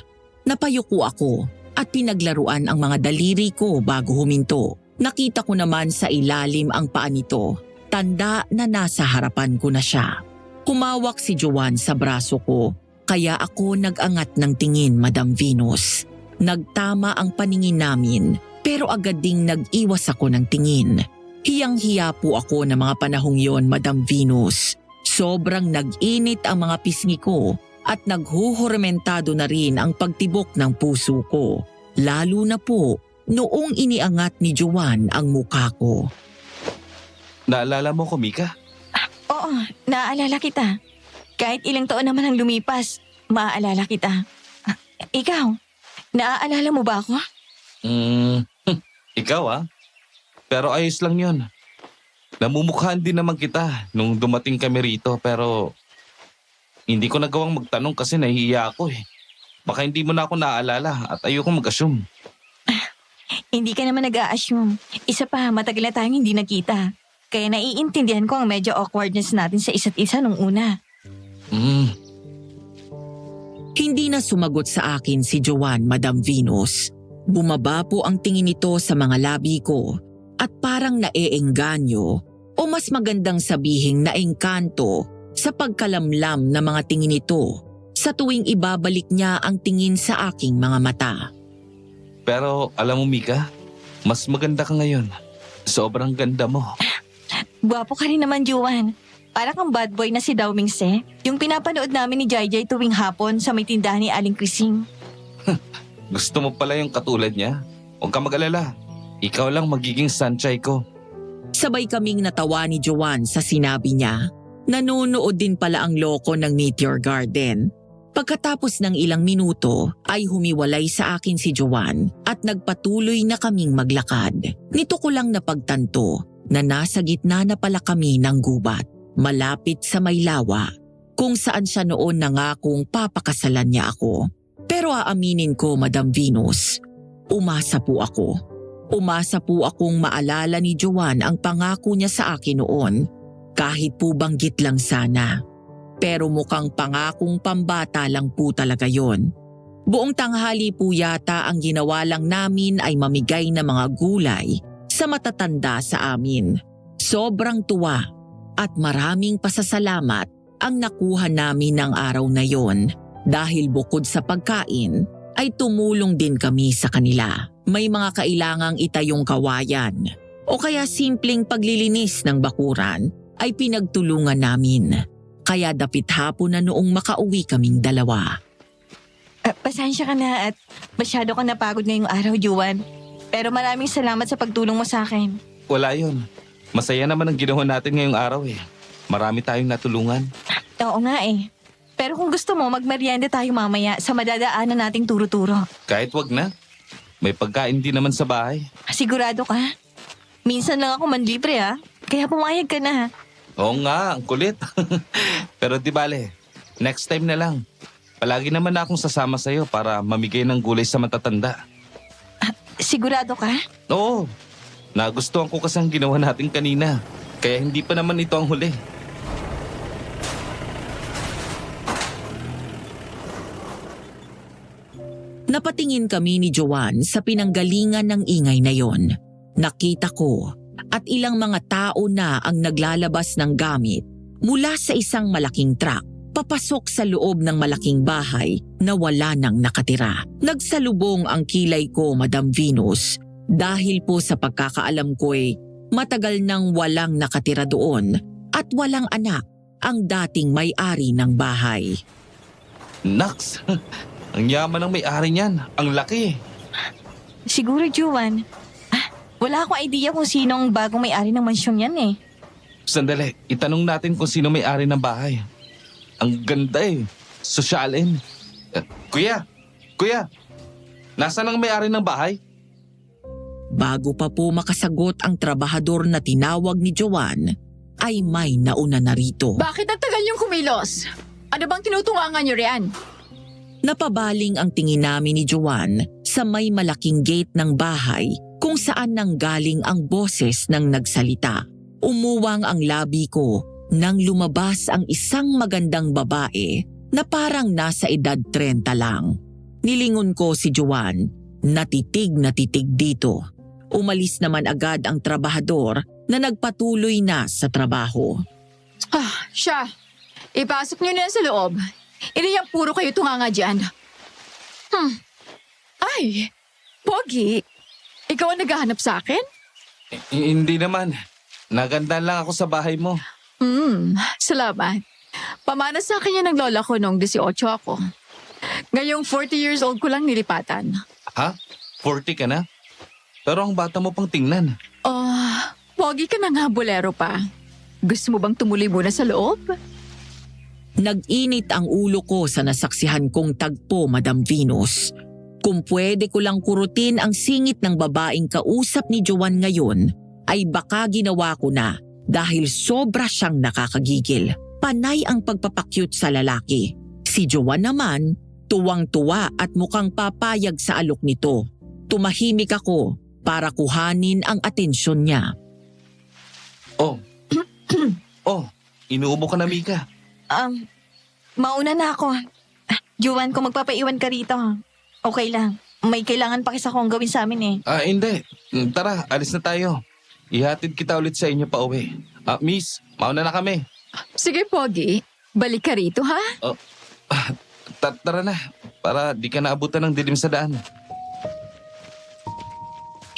Napayuko ako at pinaglaruan ang mga daliri ko bago huminto. Nakita ko naman sa ilalim ang paa nito. Tanda na nasa harapan ko na siya. Humawak si Joanne sa braso ko, kaya ako nag-angat ng tingin, Madam Venus. Nagtama ang paningin namin, pero agad ding nag-iwas ako ng tingin. Hiyang-hiya po ako ng mga panahong yon, Madam Venus. Sobrang nag-init ang mga pisngi ko at naghuhurmentado na rin ang pagtibok ng puso ko. Lalo na po noong iniangat ni Joanne ang mukha ko. Naalala mo ko, Mika? Oo, naaalala kita. Kahit ilang taon naman ang lumipas, maaalala kita. Ikaw, naaalala mo ba ako? Ikaw Pero ayos lang yun. Namumukhaan din naman kita nung dumating kami rito pero hindi ko nagawang magtanong kasi nahihiya ako eh. Baka hindi mo na ako naaalala at ayoko mag-assume. Hindi ka naman nag-a-assume. Isa pa, matagal na tayong hindi nakita. Kaya naiintindihan ko ang medyo awkwardness natin sa isa't isa nung una. Hindi na sumagot sa akin si Joanne, Madam Venus. Bumaba po ang tingin nito sa mga labi ko at parang naeengganyo o mas magandang sabihing naengkanto sa pagkalamlam na mga tingin nito sa tuwing ibabalik niya ang tingin sa aking mga mata. Pero alam mo, Mika, mas maganda ka ngayon. Sobrang ganda mo. Gwapo ka rin naman, Joanne. Para kang bad boy na si Dao Mingse, yung pinapanood namin ni Jai tuwing hapon sa may tindahan ni Aling Krising. Gusto mo pala yung katulad niya? Huwag ka mag-alala. Ikaw lang magiging sunshine ko. Sabay kaming natawa ni Joanne sa sinabi niya. Nanonood din pala ang loko ng Meteor Garden. Pagkatapos ng ilang minuto ay humiwalay sa akin si Joanne at nagpatuloy na kaming maglakad. Nito ko lang napagtanto na nasa gitna na pala kami ng gubat, malapit sa may lawa, kung saan siya noon nangakong papakasalan niya ako. Pero aaminin ko, Madam Venus, umasa po ako. Umasa po akong maalala ni Joanne ang pangako niya sa akin noon, kahit po banggit lang sana. Pero mukhang pangakong pambata lang po talaga yon. Buong tanghali po yata ang ginawa lang namin ay mamigay na mga gulay sa matatanda sa amin. Sobrang tuwa at maraming pasasalamat ang nakuha namin ng araw na yon dahil bukod sa pagkain ay tumulong din kami sa kanila. May mga kailangang itayong kawayan o kaya simpleng paglilinis ng bakuran ay pinagtulungan namin. Kaya dapit hapon na noong makauwi kaming dalawa. Pasensya ka na at masyado ka napagod ngayong araw, Joanne. Pero maraming salamat sa pagtulong mo sa akin. Wala yun. Masaya naman ang ginawa natin ngayong araw eh. Marami tayong natulungan. Oo nga eh. Pero kung gusto mo, magmerienda tayo mamaya sa madadaanan nating turo-turo. Kahit wag na. May pagkain din naman sa bahay. Sigurado ka? Minsan lang ako manlibre kaya pumayag ka na. Oo nga, ang kulit. Pero di bale, next time na lang. Palagi naman na akong sasama sa'yo para mamigay ng gulay sa matatanda. Sigurado ka? Oo, nagustuhan ko kasi ang ginawa natin kanina. Kaya hindi pa naman ito ang huli. Napatingin kami ni Joanne sa pinanggalingan ng ingay na yon. Nakita ko at ilang mga tao na ang naglalabas ng gamit mula sa isang malaking truck papasok sa loob ng malaking bahay na wala nang nakatira. Nagsalubong ang kilay ko, Madam Venus, dahil po sa pagkakaalam ko'y matagal nang walang nakatira doon at walang anak ang dating may-ari ng bahay. Naks, ang yaman ng may-ari niyan. Ang laki. Siguro, Joanne. Wala akong idea kung sino ang bagong may-ari ng mansyon yan eh. Sandali, itanong natin kung sino may-ari ng bahay. Ang ganda eh. Sosyalin. Kuya, nasaan ang may-ari ng bahay? Bago pa po makasagot ang trabahador na tinawag ni Joanne, ay may nauna na rito. Bakit ang tagal niyong kumilos? Ano bang tinutungangan niyo riyan? Napabaling ang tingin namin ni Joanne sa may malaking gate ng bahay kung saan nanggaling ang boses ng nagsalita. Umuwang ang labi ko nang lumabas ang isang magandang babae na parang nasa edad 30 lang. Nilingon ko si Joanne na titig dito. Umalis naman agad ang trabahador na nagpatuloy na sa trabaho. Siya, ipasok niyo na yan sa loob. Hindi yan puro kayo tunganga dyan. Ay, Pogi, ikaw ang naghahanap sa akin? Hindi naman. Naganda lang ako sa bahay mo. Salamat. Pamana sa akin yan ng lola ko noong 18 ako. Ngayong 40 years old ko lang nilipatan. Ha? 40 ka na? Pero ang bata mo pang tingnan. Pogi ka na nga, bolero pa. Gusto mo bang tumuloy muna sa loob? Nag-init ang ulo ko sa nasaksihan kong tagpo, Madam Venus. Kung pwede ko lang kurutin ang singit ng babaeng kausap ni Joan ngayon, ay baka ginawa ko na dahil sobra siyang nakakagigil. Panay ang pagpapakyut sa lalaki. Si Joan naman, tuwang-tuwa at mukhang papayag sa alok nito. Tumahimik ako para kuhanin ang atensyon niya. Inuubo ka na, Mika. Mauna na ako. Juan, kung magpapaiwan ka rito, okay lang. May kailangan pa kisa kong gawin sa amin eh. Hindi. Tara, alis na tayo. Ihatid kita ulit sa inyo pa uwi. Miss, mauna na kami. Sige, Pogi. Balik ka rito, ha? Tara na, para di ka naabutan ng dilim sa daan.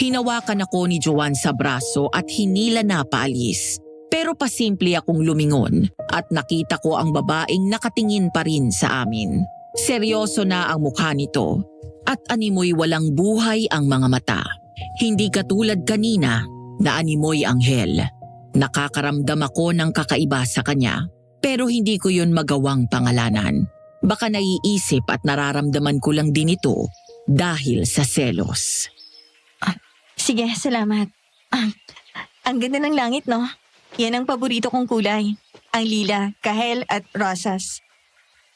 Hinawakan ako ni Joan sa braso at hinila na paalis. Pero pasimple akong lumingon at nakita ko ang babaeng nakatingin pa rin sa amin. Seryoso na ang mukha nito at animoy walang buhay ang mga mata. Hindi katulad kanina na animoy anghel. Nakakaramdam ako ng kakaiba sa kanya pero hindi ko yun magawang pangalanan. Baka naiisip at nararamdaman ko lang din ito dahil sa selos. Sige, salamat. Ang ganda ng langit, no? Yan ang paborito kong kulay. Ang lila, kahel at rosas.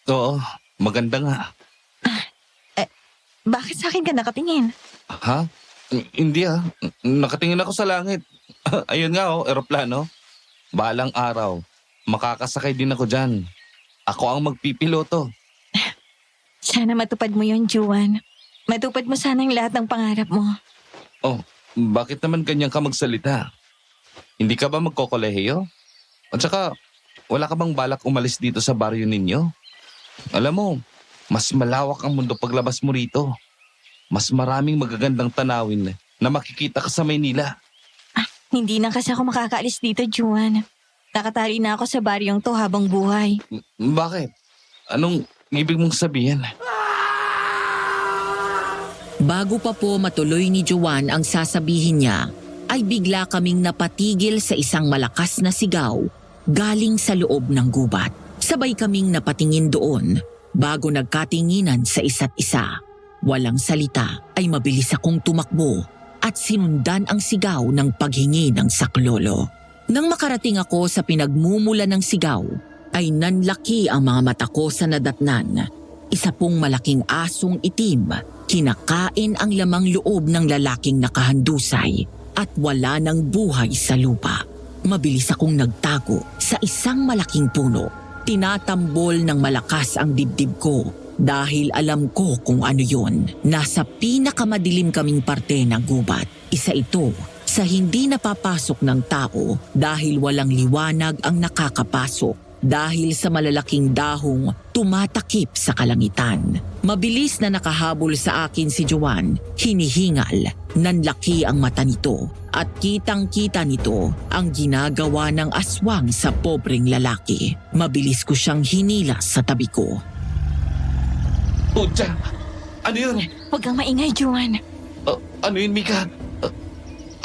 Oo, maganda nga. Bakit sa akin ka nakatingin? Ha? Hindi Nakatingin ako sa langit. Ayun nga eroplano. Balang araw, makakasakay din ako dyan. Ako ang magpipiloto. Sana matupad mo yon, Juan. Matupad mo sana ang lahat ng pangarap mo. Bakit naman ganyan ka magsalita? Hindi ka ba magkokolehiyo? At saka, wala ka bang balak umalis dito sa baryo ninyo? Alam mo, mas malawak ang mundo paglabas mo rito. Mas maraming magagandang tanawin na makikita ka sa Maynila. Hindi na kasi ako makakaalis dito, Juan. Nakatali na ako sa baryong to habang buhay. Bakit? Anong ibig mong sabihin? Bago pa po matuloy ni Joan ang sasabihin niya, ay bigla kaming napatigil sa isang malakas na sigaw galing sa loob ng gubat. Sabay kaming napatingin doon bago nagkatinginan sa isa't isa. Walang salita ay mabilis akong tumakbo at sinundan ang sigaw ng paghingi ng saklolo. Nang makarating ako sa pinagmumula ng sigaw, ay nanlaki ang mga mata ko sa nadatnan. Isa pong malaking asong itim, kinakain ang lamang loob ng lalaking nakahandusay at wala ng buhay sa lupa. Mabilis akong nagtago sa isang malaking puno. Tinatambol ng malakas ang dibdib ko dahil alam ko kung ano yun. Nasa pinakamadilim kaming parte ng gubat. Isa ito sa hindi napapasok ng tao dahil walang liwanag ang nakakapasok. Dahil sa malalaking dahong tumatakip sa kalangitan. Mabilis na nakahabol sa akin si Joan, hinihingal, nanlaki ang mata nito at kitang-kita nito ang ginagawa ng aswang sa pobreng lalaki. Mabilis ko siyang hinila sa tabi ko. Diyan! Ano yun? Huwag kang maingay, Juan. Ano yun, Mika?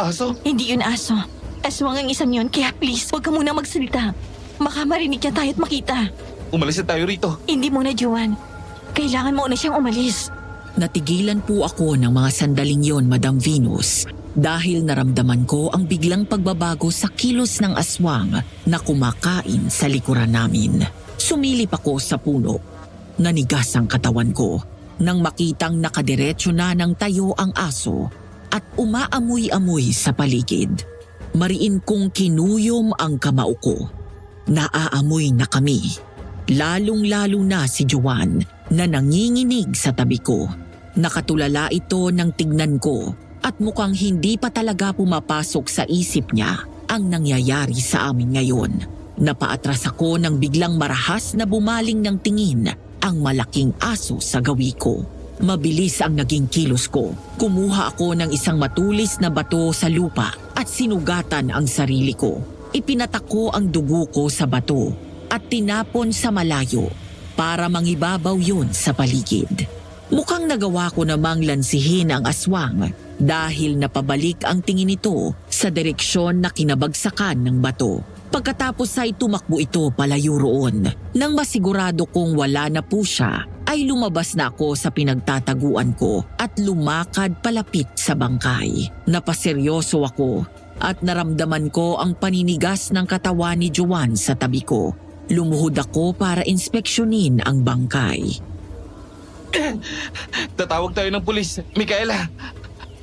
Aso? Hindi yun aso. Aswang ang isang yun, kaya please, huwag ka muna magsalita. Baka marinig niya tayo at makita. Umalis na tayo rito. Hindi muna, Juan. Kailangan mo na siyang umalis. Natigilan po ako ng mga sandaling yon, Madam Venus, dahil naramdaman ko ang biglang pagbabago sa kilos ng aswang na kumakain sa likuran namin. Sumilip ako sa puno. Nanigas ang katawan ko nang makitang nakadiretso na ng tayo ang aso at umaamoy-amoy sa paligid. Mariin kong kinuyom ang kamao ko. Naaamoy na kami. Lalong-lalo na si Joan na nanginginig sa tabi ko. Nakatulala ito ng tignan ko at mukhang hindi pa talaga pumapasok sa isip niya ang nangyayari sa amin ngayon. Napaatras ako nang biglang marahas na bumaling ng tingin ang malaking aso sa gawi ko. Mabilis ang naging kilos ko. Kumuha ako ng isang matulis na bato sa lupa at sinugatan ang sarili ko. Ipinatak ko ang dugo ko sa bato at tinapon sa malayo para mangibabaw yun sa paligid. Mukhang nagawa ko namang lansihin ang aswang dahil napabalik ang tingin nito sa direksyon na kinabagsakan ng bato. Pagkatapos ay tumakbo ito palayo roon. Nang masigurado kong wala na po siya, ay lumabas na ako sa pinagtataguan ko at lumakad palapit sa bangkay. Napaseryoso ako at naramdaman ko ang paninigas ng katawan ni Joanne sa tabi ko. Lumuhod ako para inspeksyonin ang bangkay. Tatawag tayo ng pulis. Micaela,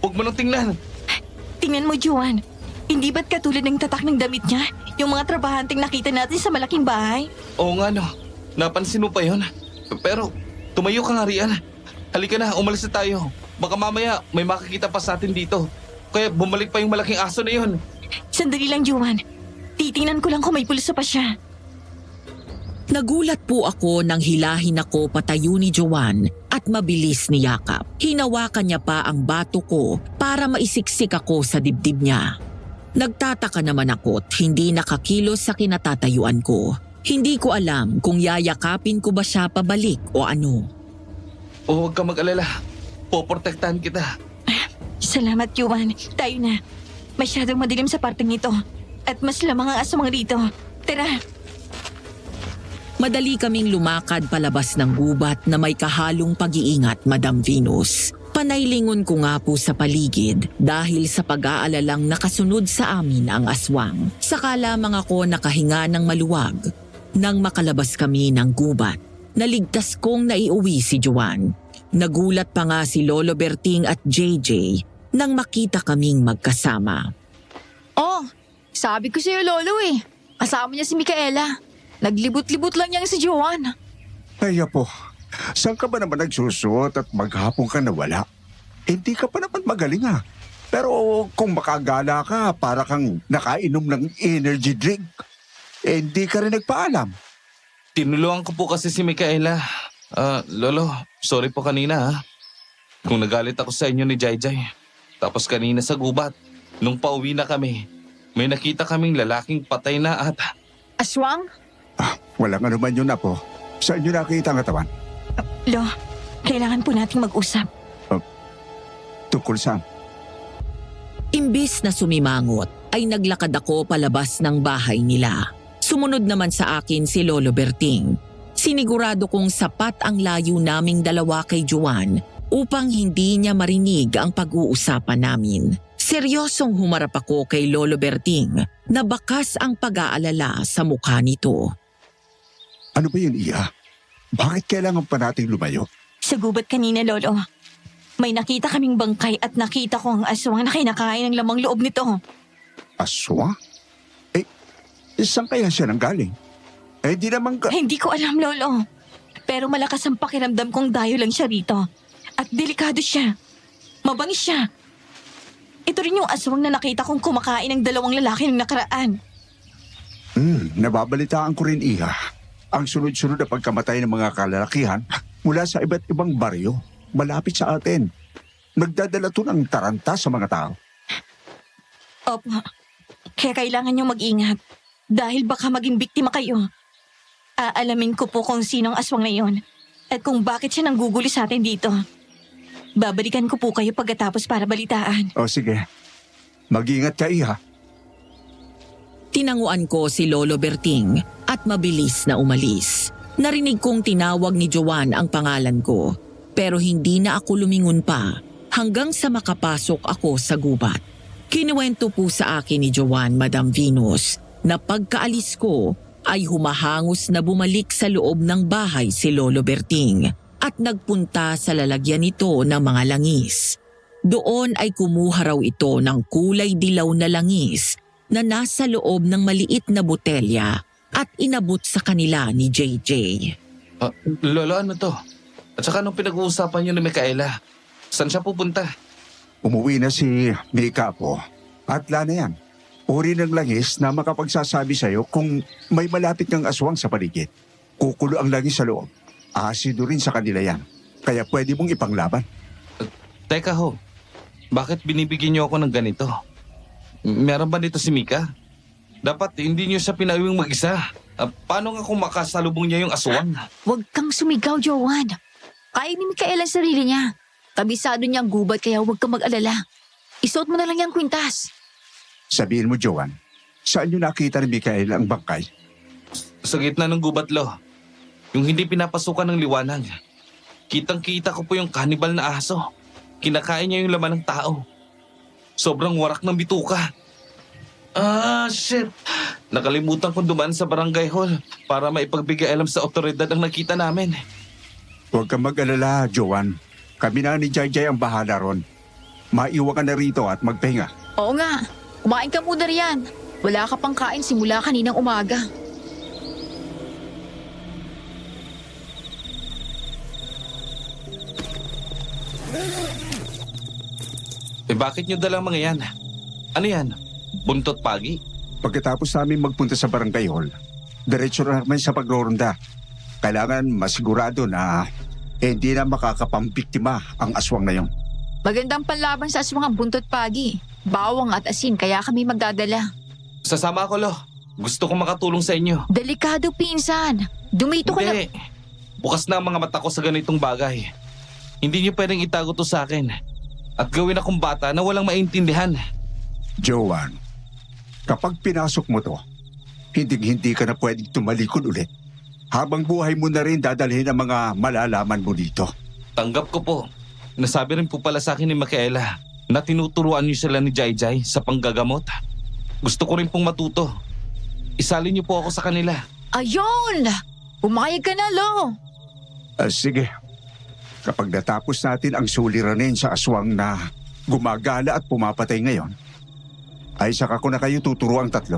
huwag mo nang tingnan. Tingnan mo, Joanne. Hindi ba't katulad ng tatak ng damit niya? Yung mga trabahanteng nakita natin sa malaking bahay? Oo nga no, napansin mo pa yun. Pero tumayo ka nga riyan. Halika na, umalis na tayo. Baka mamaya may makikita pa sa atin dito. Kaya bumalik pa yung malaking aso na yun. Sandali lang, Joanne. Titingnan ko lang kung may pulsa pa siya. Nagulat po ako nang hilahin ako patayo ni Joanne at mabilis niyakap. Hinawakan niya pa ang bato ko para maisiksik ako sa dibdib niya. Nagtataka naman ako't hindi nakakilos sa kinatatayuan ko. Hindi ko alam kung yayakapin ko ba siya pabalik o ano. O huwag ka mag-alala. Poprotektahan kita. Salamat, Joanne. Tayo na. Masyadong madilim sa parteng ito. At mas lamang ang aswang rito. Tara. Madali kaming lumakad palabas ng gubat na may kahalong pag-iingat, Madam Venus. Panaylingon ko nga po sa paligid dahil sa pag-aalalang nakasunod sa amin ang aswang. Saka lamang ako nakahinga ng maluwag. Nang makalabas kami ng gubat, naligtas kong naiuwi si Joanne. Nagulat pa nga si Lolo Berting at JJ nang makita kaming magkasama. Oh, sabi ko sa'yo, Lolo eh. Kasama niya si Micaela. Naglibot-libot lang niya si Joanne. Ay, po. Saan ka ba naman nagsusot at maghapon ka nawala? Hindi ka pa naman magaling Pero kung makagala ka, para kang nakainom ng energy drink. Hindi ka rin nagpaalam. Tinulungan ko po kasi si Micaela. Lolo, sorry po kanina Kung nagalit ako sa inyo ni Jayjay. Tapos kanina sa gubat, nung pauwi na kami, may nakita kaming lalaking patay na at... Aswang? Walang ano man yun, Apo. Saan nyo nakita ang katawan? Lo, kailangan po nating mag-usap. Tungkol saan? Imbis na sumimangot, ay naglakad ako palabas ng bahay nila. Sumunod naman sa akin si Lolo Berting. Sinigurado kong sapat ang layo naming dalawa kay Joanne upang hindi niya marinig ang pag-uusapan namin. Seryosong humarap ako kay Lolo Berting na bakas ang pag-aalala sa mukha nito. Ano ba yun, Iya? Bakit kailangan pa nating lumayo? Sa gubat kanina, Lolo. May nakita kaming bangkay at nakita ko ang aswang na kinakain ng lamang loob nito. Aswa? Saan kaya siya nanggaling? Di naman ka... Hindi ko alam, Lolo. Pero malakas ang pakiramdam kong dayo lang siya rito. At delikado siya. Mabangis siya. Ito rin yung aswang na nakita kong kumakain ng dalawang lalaki ng nakaraan. Nababalitaan ko rin, Iha. Ang sunod-sunod na pagkamatay ng mga kalalakihan mula sa iba't ibang baryo malapit sa atin. Nagdadala to ng taranta sa mga tao. Opo. Kaya kailangan niyong mag-ingat. Dahil baka maging biktima kayo. Aalamin ko po kung sinong aswang na yon at kung bakit siya nangguguli sa atin dito. Babalikan ko po kayo pagkatapos para balitaan. O sige, mag-ingat ka, Iha. Tinanguan ko si Lolo Berting at mabilis na umalis. Narinig kong tinawag ni Joanne ang pangalan ko, pero hindi na ako lumingon pa hanggang sa makapasok ako sa gubat. Kinuwento po sa akin ni Joanne, Madam Venus, na pagkaalis ko ay humahangos na bumalik sa loob ng bahay si Lolo Berting at nagpunta sa lalagyan nito ng mga langis. Doon ay kumuha raw ito ng kulay dilaw na langis na nasa loob ng maliit na botelya at inabot sa kanila ni JJ. Lolo, ano to? At saka anong pinag-uusapan niyo ni Micaela? Saan siya pupunta? Umuwi na si Mika po. At Lana yan. Uri ng langis na makapagsasabi sa'yo kung may malapit ng aswang sa paligid. Kukulo ang langis sa loob. Asido rin sa kanila yan. Kaya pwede mong ipanglaban. Teka ho, bakit binibigyan niyo ako ng ganito? Meron ba nito si Mika? Dapat hindi niyo siya pinauwing mag-isa. Paano nga kung makasalubong niya yung aswang? Huwag kang sumigaw, Jowan. Kaya ni Mikael ang sarili niya. Kabisado niya ang gubat kaya huwag kang mag-alala. Isuot mo na lang yung kwintas. Sabihin mo, Joan, saan niyo nakita ni Mikael ang bangkay? Sa gitna ng gubat, lo. Yung hindi pinapasukan ng liwanag. Kitang-kita ko po yung kanibal na aso. Kinakain niya yung laman ng tao. Sobrang warak ng bituka. Shit! Nakalimutan kong dumaan sa barangay hall para maipagbigay alam sa otoridad ang nakita namin. Huwag kang mag-alala, Joan. Kami na ni Jai ang bahala ron. Maiwan ka na rito at magpahinga. Oo nga. Kumain ka muna riyan. Wala ka pang kain simula kaninang umaga. Bakit niyo dalang mga yan? Ano yan? Buntot pagi? Pagkatapos namin magpunta sa barangay hall, diretso na naman sa pagroronda. Kailangan masigurado na hindi na makakapambiktima ang aswang na yon. Magandang panlaban sa aswang ang buntot pagi. Bawang at asin kaya kami magdadala. Sasama ako, lo. Gusto kong makatulong sa inyo. Delikado, pinsan. Dumito ka na. Hindi. Bukas na ang mga mata ko sa ganitong bagay. Hindi niyo pwedeng itago to sa akin. At gawin akong bata na walang maintindihan. Joan, kapag pinasok mo to, hindi ka na pwedeng tumalikod ulit. Habang buhay mo na rin dadalhin ang mga malalaman mo dito. Tanggap ko po. Nasabi rin po pala sa akin ni Micaela na tinuturuan niyo sila ni Jai sa panggagamot. Gusto ko rin pong matuto. Isalin niyo po ako sa kanila. Ayun! Pumayag ka na, Lo. Sige. Kapag natapos natin ang suliranin sa aswang na gumagala at pumapatay ngayon, ay saka ko na kayo tuturo ang tatlo.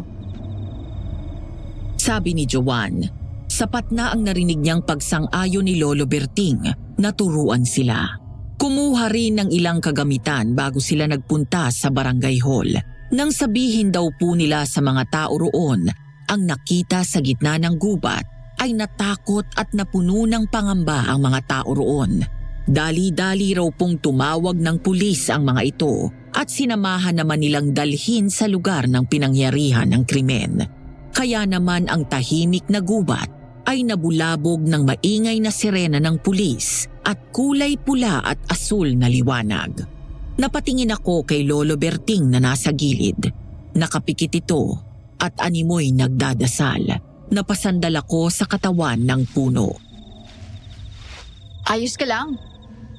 Sabi ni Joan, sapat na ang narinig niyang pagsang-ayon ni Lolo Berting na turuan sila. Kumuha rin ng ilang kagamitan bago sila nagpunta sa barangay hall. Nang sabihin daw po nila sa mga tao roon, ang nakita sa gitna ng gubat ay natakot at napuno ng pangamba ang mga tao roon. Dali-dali raw pong tumawag ng pulis ang mga ito at sinamahan naman nilang dalhin sa lugar ng pinangyarihan ng krimen. Kaya naman ang tahimik na gubat ay nabulabog ng maingay na sirena ng pulis at kulay pula at asul na liwanag. Napatingin ako kay Lolo Berting na nasa gilid. Nakapikit ito at animoy nagdadasal. Napasandal ako sa katawan ng puno. Ayos ka lang.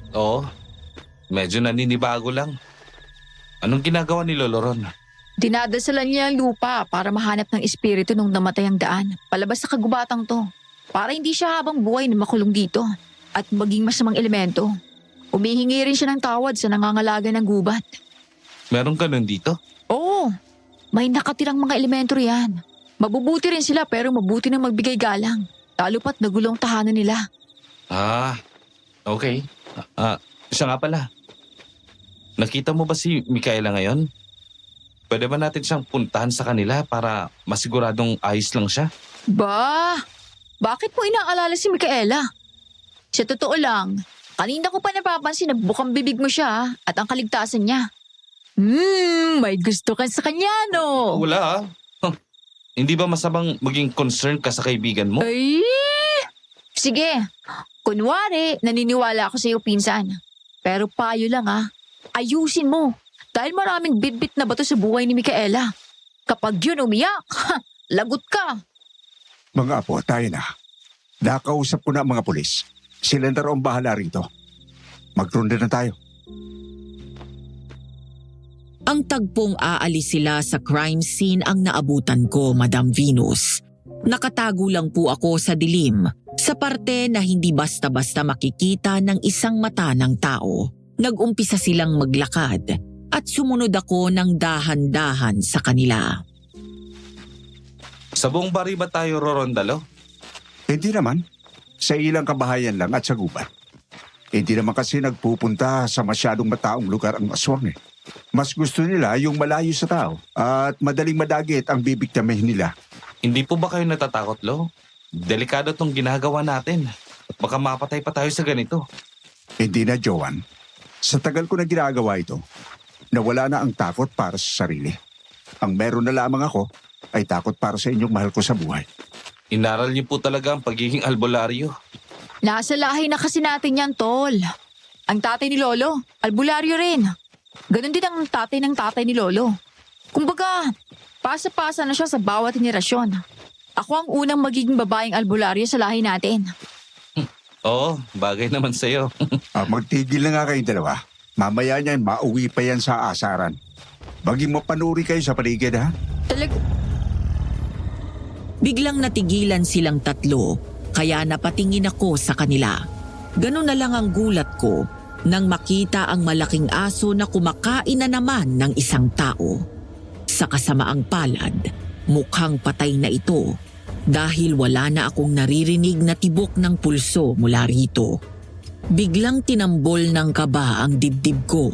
Oo, medyo naninibago lang. Anong ginagawa ni Lolo Ron? Dinadasalan niya ang lupa para mahanap ng espiritu nung namatay ang daan. Palabas sa kagubatang to. Para hindi siya habang buhay na makulong dito at maging masamang elemento. Humihingi rin siya ng tawad sa nangangalaga ng gubat. Meron ka nun dito? Oo, may nakatirang mga elemento riyan. Mabubuti rin sila pero mabuti na magbigay galang. Lalo pat nagulong tahanan nila. Okay. Siya nga pala. Nakita mo ba si Micaela ngayon? Pwede ba natin siyang puntahan sa kanila para masiguradong ayos lang siya? Ba, bakit mo inaalala si Micaela? Sa totoo lang, kanina ko pa napapansin na bukang bibig mo siya at ang kaligtasan niya. May gusto ka sa kanya, no? Wala. Hindi ba masamang maging concerned ka sa kaibigan mo? Ay! Sige, kunwari, naniniwala ako sa iyo, pinsan. Pero payo lang ayusin mo. Dahil maraming bitbit na bato sa buhay ni Micaela. Kapag yun umiyak, lagot ka. Mga apo, tayo na. Nakausap ko na ang mga pulis. Sila na raw ang bahala rito. Magronda na tayo. Ang tagpong aalis sila sa crime scene ang naabutan ko, Madam Venus. Nakatago lang po ako sa dilim, sa parte na hindi basta-basta makikita ng isang mata ng tao. Nag-umpisa silang maglakad at sumunod ako ng dahan-dahan sa kanila. Sa buong bari ba tayo rorondalo? Hindi naman. Sa ilang kabahayan lang at sa gubat. Hindi naman kasi nagpupunta sa masyadong mataong lugar ang aswang eh. Mas gusto nila yung malayo sa tao at madaling madagit ang bibigtamihin nila. Hindi po ba kayo natatakot, Lo? Delikado tong ginagawa natin. At baka mapatay pa tayo sa ganito. Hindi na, Joan. Sa tagal ko na ginagawa ito, nawala na ang takot para sa sarili. Ang meron na lamang ako ay takot para sa inyong mahal ko sa buhay. Inaral niyo po talaga ang pagiging albularyo. Nasa lahi na kasi natin yan, Tol. Ang tatay ni Lolo, albularyo rin. Ganon din ang tatay ng tatay ni Lolo. Kumbaga, pasa-pasa na siya sa bawat henerasyon. Ako ang unang magiging babaeng albularyo sa lahi natin. Oo, bagay naman sa'yo. Magtigil na nga kayong dalawa. Mamaya niyan, mauwi pa yan sa asaran. Maging mapanuri kayo sa paligid, ha? Biglang natigilan silang tatlo, kaya napatingin ako sa kanila. Ganun na lang ang gulat ko nang makita ang malaking aso na kumakain na naman ng isang tao. Sa kasamaang palad, mukhang patay na ito dahil wala na akong naririnig na tibok ng pulso mula rito. Biglang tinambol ng kaba ang dibdib ko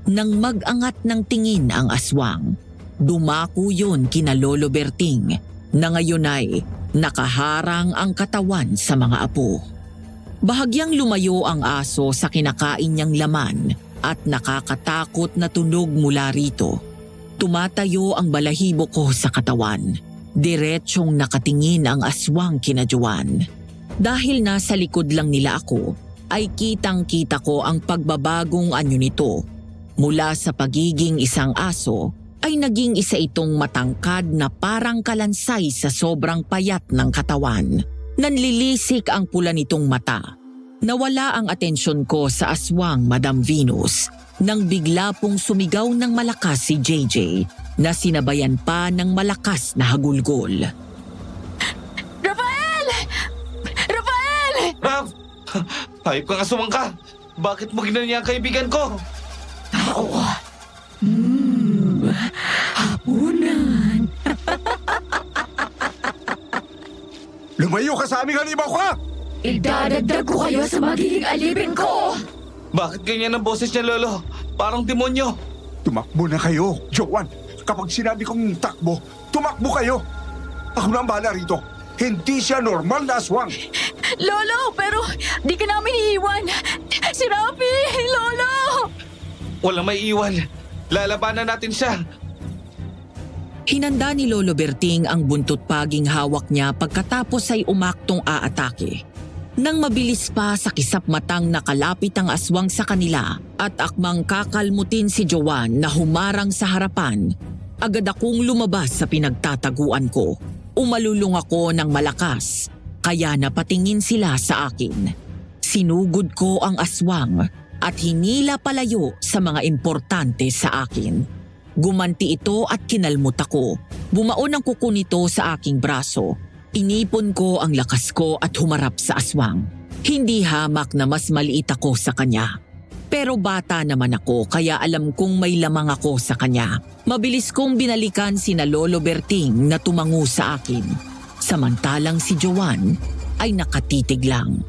nang mag-angat ng tingin ang aswang. Dumako yun kina Lolo Berting na ngayon ay nakaharang ang katawan sa mga apo. Bahagyang lumayo ang aso sa kinakain niyang laman at nakakatakot na tunog mula rito. Tumatayo ang balahibo ko sa katawan. Diretsyong nakatingin ang aswang kina Joan. Dahil nasa likod lang nila ako, ay kitang-kita ko ang pagbabagong anyo nito. Mula sa pagiging isang aso, ay naging isa itong matangkad na parang kalansay sa sobrang payat ng katawan. Nanlilisik ang pula nitong mata. Nawala ang atensyon ko sa aswang Madam Venus nang bigla pong sumigaw ng malakas si JJ na sinabayan pa ng malakas na hagulgol. Rafael! Rafael! Rav! Hayop kang asumang ka! Bakit mo ginanyan ang kaibigan ko? Hapunan! Lumayo ka sa aming halimaw ka! Idadagdag ko kayo sa magiging alipin ko! Bakit ganyan ang boses niya, Lolo? Parang demonyo. Tumakbo na kayo, Joan. Kapag sinabi kong takbo, tumakbo kayo. Ako na ang bahala rito. Hindi siya normal na aswang. Lolo, pero di ka namin iiwan. Si Rafi! Lolo! Walang may iwan. Lalabanan natin siya. Hinanda ni Lolo Berting ang buntot paging hawak niya pagkatapos ay umaktong aatake. Nang mabilis pa sa kisap matang nakalapit ang aswang sa kanila at akmang kakalmutin si Joan na humarang sa harapan, agad akong lumabas sa pinagtataguan ko. Umalulong ako ng malakas, kaya napatingin sila sa akin. Sinugod ko ang aswang at hinila palayo sa mga importante sa akin. Gumanti ito at kinalmot ako. Bumaon ang kuko nito sa aking braso. Inipon ko ang lakas ko at humarap sa aswang. Hindi hamak na mas maliit ako sa kanya. Pero bata naman ako kaya alam kong may lamang ako sa kanya. Mabilis kong binalikan sina Lolo Berting na tumango sa akin. Samantalang si Joan ay nakatitig lang.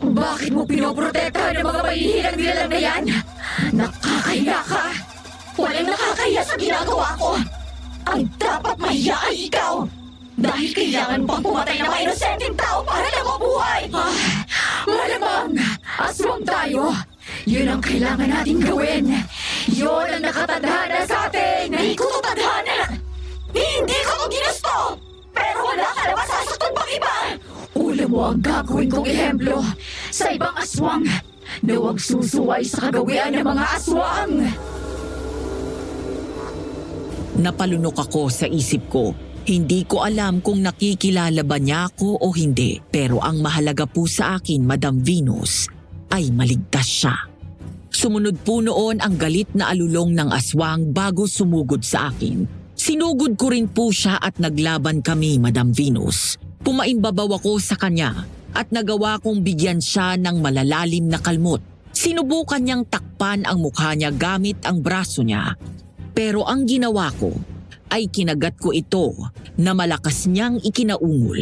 Bakit mo pinoprotektahan ng mga mahihirang nilalang na yan? Nakakahiya ka! Walang nakakahiya sa ginagawa ko! Ang dapat mahiya ay ikaw! Dahil kailangan pang pumatay ng mga inosenteng tao para lang mabuhay! Malamang! Aswang tayo! Yun ang kailangan nating gawin! Yun ang nakatadhana sa atin! Hindi ko to tadhana! Hindi ko to ginusto! Pero wala ka na masasaktan pang iba! Ulam mo ang gagawin kong ehemplo sa ibang aswang na huwag susuway sa kagawian ng mga aswang! Napalunok ako sa isip ko. Hindi ko alam kung nakikilala ba niya ako o hindi. Pero ang mahalaga po sa akin, Madam Venus, ay maligtas siya. Sumunod po noon ang galit na alulong ng aswang bago sumugod sa akin. Sinugod ko rin po siya at naglaban kami, Madam Venus. Pumaimbabaw ako sa kanya at nagawa kong bigyan siya ng malalalim na kalmot. Sinubukan niyang takpan ang mukha niya gamit ang braso niya. Pero ang ginawa ko ay kinagat ko ito na malakas niyang ikinaungol.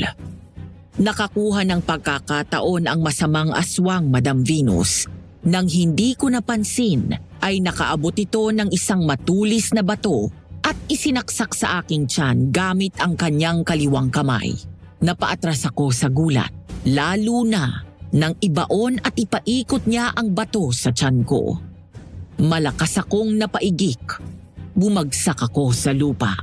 Nakakuha ng pagkakataon ang masamang aswang, Madam Venus. Nang hindi ko napansin ay nakaabot ito ng isang matulis na bato at isinaksak sa aking tiyan gamit ang kanyang kaliwang kamay. Napaatras ako sa gulat, lalo na nang ibaon at ipaikot niya ang bato sa tiyan ko. Malakas akong napaigik. Bumagsak ako sa lupa.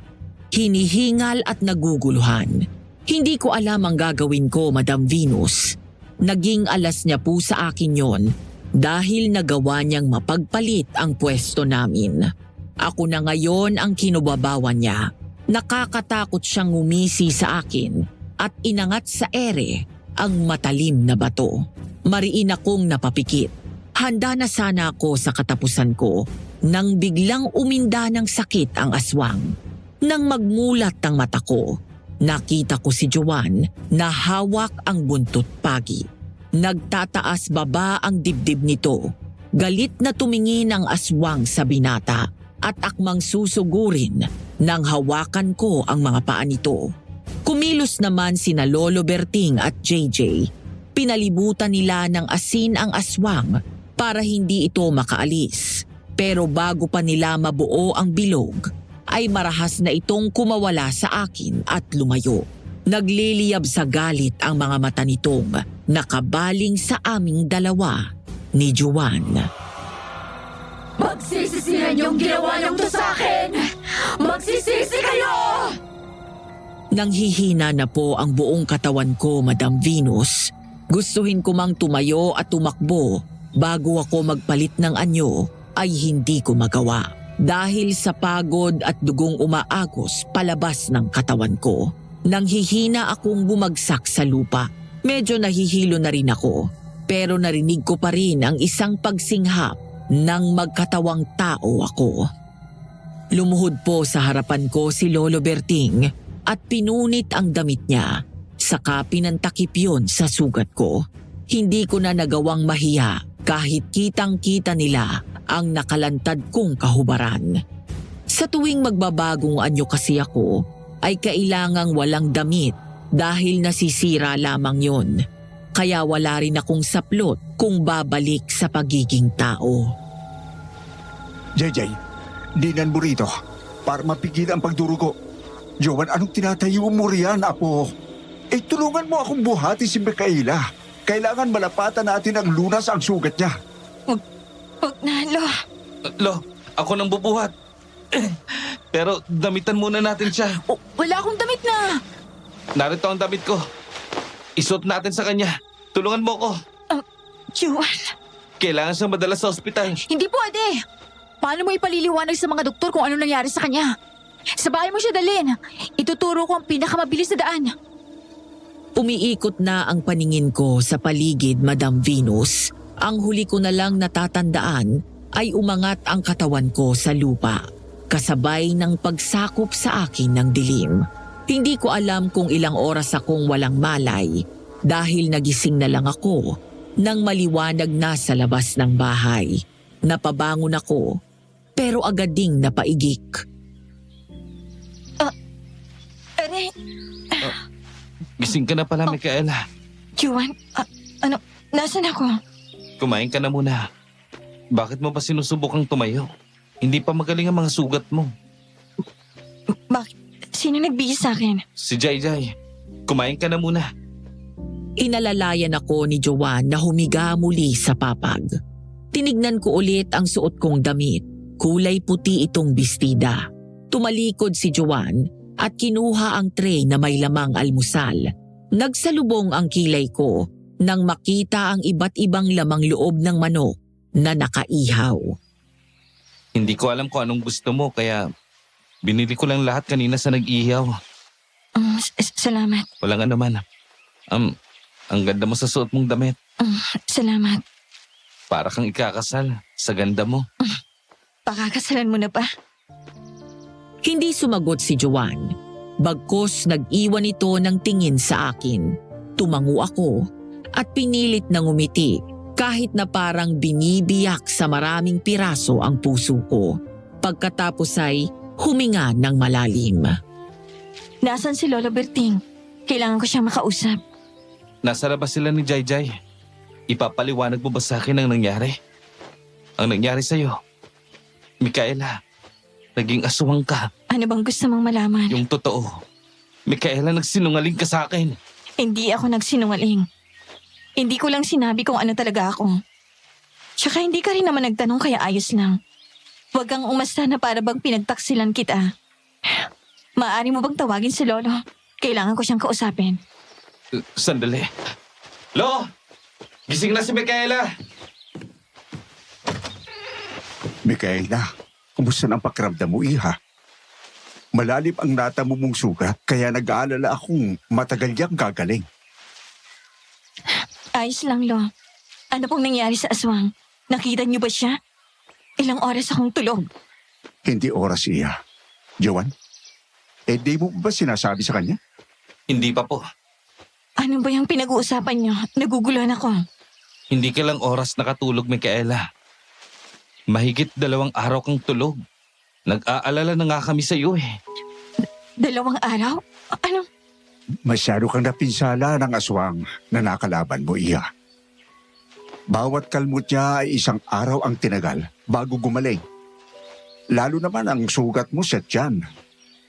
Hinihingal at naguguluhan. Hindi ko alam ang gagawin ko, Madam Venus. Naging alas niya po sa akin yon dahil nagawa niyang mapagpalit ang pwesto namin. Ako na ngayon ang kinubabawan niya. Nakakatakot siyang umisi sa akin at inangat sa ere ang matalim na bato. Mariin akong napapikit. Handa na sana ako sa katapusan ko nang biglang uminda ng sakit ang aswang. Nang magmulat ang mata ko, nakita ko si Joanne na hawak ang buntot pagi. Nagtataas baba ang dibdib nito. Galit na tumingin ang aswang sa binata at akmang susugurin nang hawakan ko ang mga paa nito. Kumilos naman sina Lolo Berting at JJ. Pinalibutan nila ng asin ang aswang para hindi ito makaalis. Pero bago pa nila mabuo ang bilog, ay marahas na itong kumawala sa akin at lumayo. Nagliliyab sa galit ang mga mata nitong nakabaling sa aming dalawa ni Joanne. Magsisisihan yung ginawa niyong to sa akin! Magsisisi kayo! Nang hihina na po ang buong katawan ko, Madam Venus, gustuhin ko mang tumayo at tumakbo bago ako magpalit ng anyo ay hindi ko magawa dahil sa pagod at dugong umaagos palabas ng katawan ko. Nang hihina akong bumagsak sa lupa, medyo nahihilo na rin ako pero narinig ko pa rin ang isang pagsinghap ng magkatawang tao ako. Lumuhod po sa harapan ko si Lolo Berting at pinunit ang damit niya. Saka pinantakip yun sa sugat ko. Hindi ko na nagawang mahiya kahit kitang-kita nila ang nakalantad kong kahubaran. Sa tuwing magbabagong anyo kasi ako, ay kailangang walang damit dahil nasisira lamang yon. Kaya wala rin akong saplot kung babalik sa pagiging tao. JJ, dinan mo rito para mapigil ang pagdurugo. Joanne, anong tinatayo mo riyan, apo? Tulungan mo akong buhati si Micaela. Kailangan malapatan natin ang lunas ang sugat niya. Huwag na, Lo. Lo, ako nang bubuhat. Pero damitan muna natin siya. Wala akong damit na! Narito ang damit ko. Isuot natin sa kanya. Tulungan mo ko. Joanne. Kailangan siyang madala sa ospital. Hindi pwede! Paano mo ipaliliwanag sa mga doktor kung ano nangyari sa kanya? Sa bahay mo siya dalhin. Ituturo ko ang pinakamabilis na daan. Umiikot na ang paningin ko sa paligid, Madam Venus. Ang huli ko na lang natatandaan ay umangat ang katawan ko sa lupa, kasabay ng pagsakop sa akin ng dilim. Hindi ko alam kung ilang oras akong walang malay dahil nagising na lang ako nang maliwanag na sa labas ng bahay. Napabangon ako pero agad ding napaigik. Aray, Gising ka na pala, Micaela. Joanne, nasan ako? Kumain ka na muna. Bakit mo pa sinusubukang tumayo? Hindi pa magaling ang mga sugat mo. Bakit? Sino nagbihis sa akin? Si Jai. Kumain ka na muna. Inalalayan ako ni Joanne na humiga muli sa papag. Tinignan ko ulit ang suot kong damit. Kulay puti itong bestida. Tumalikod si Joanne at kinuha ang tray na may lamang almusal. Nagsalubong ang kilay ko nang makita ang iba't ibang lamang loob ng manok na nakaihaw. Hindi ko alam kung anong gusto mo kaya binili ko lang lahat kanina sa nag-ihaw. Salamat. Walang anuman. Ang ganda mo sa suot mong damit. Salamat. Para kang ikakasal sa ganda mo. Pakakasalan mo na pa? Hindi sumagot si Joanne. Bagkus nag-iwan ito ng tingin sa akin. Tumango ako at pinilit na ngumiti kahit na parang binibiyak sa maraming piraso ang puso ko. Pagkatapos ay huminga ng malalim. Nasaan si Lolo Berting? Kailangan ko siyang makausap. Nasa labas sila ni Jayjay. Ipapaliwanag mo ba sa akin ang nangyari? Ang nangyari sa'yo. Micaela, naging aswang ka. Ano bang gusto mong malaman? Yung totoo. Micaela, nagsinungaling ka sa akin. Hindi ako nagsinungaling. Hindi ko lang sinabi kung ano talaga ako. Tsaka hindi ka rin naman nagtanong kaya ayos lang. Huwag kang umasta na para bang pinagtaksilan kita. Maaari mo bang tawagin si Lolo? Kailangan ko siyang kausapin. Sandali. Lo! Gising na si Micaela! Micaela, kumusta ang pakiramdam mo, iha? Malalim ang natamo mong sugat, kaya nag-aalala akong matagal niyang gagaling. Ayos lang, Lo. Ano pong nangyari sa aswang? Nakita niyo ba siya? Ilang oras akong tulog. Hindi oras, iha. Jowan, di mo ba sinasabi sa kanya? Hindi pa po. Ano ba yung pinag-uusapan niyo? Naguguluhan ako. Hindi ka lang oras nakatulog, Micaela. Mahigit 2 araw kang tulog. Nag-aalala na nga kami sa iyo eh. 2 araw? Ano? Masyado kang napinsala ng aswang na nakalaban mo, iha. Bawat kalmot niya ay 1 araw ang tinagal bago gumaling. Lalo naman ang sugat mo sa tiyan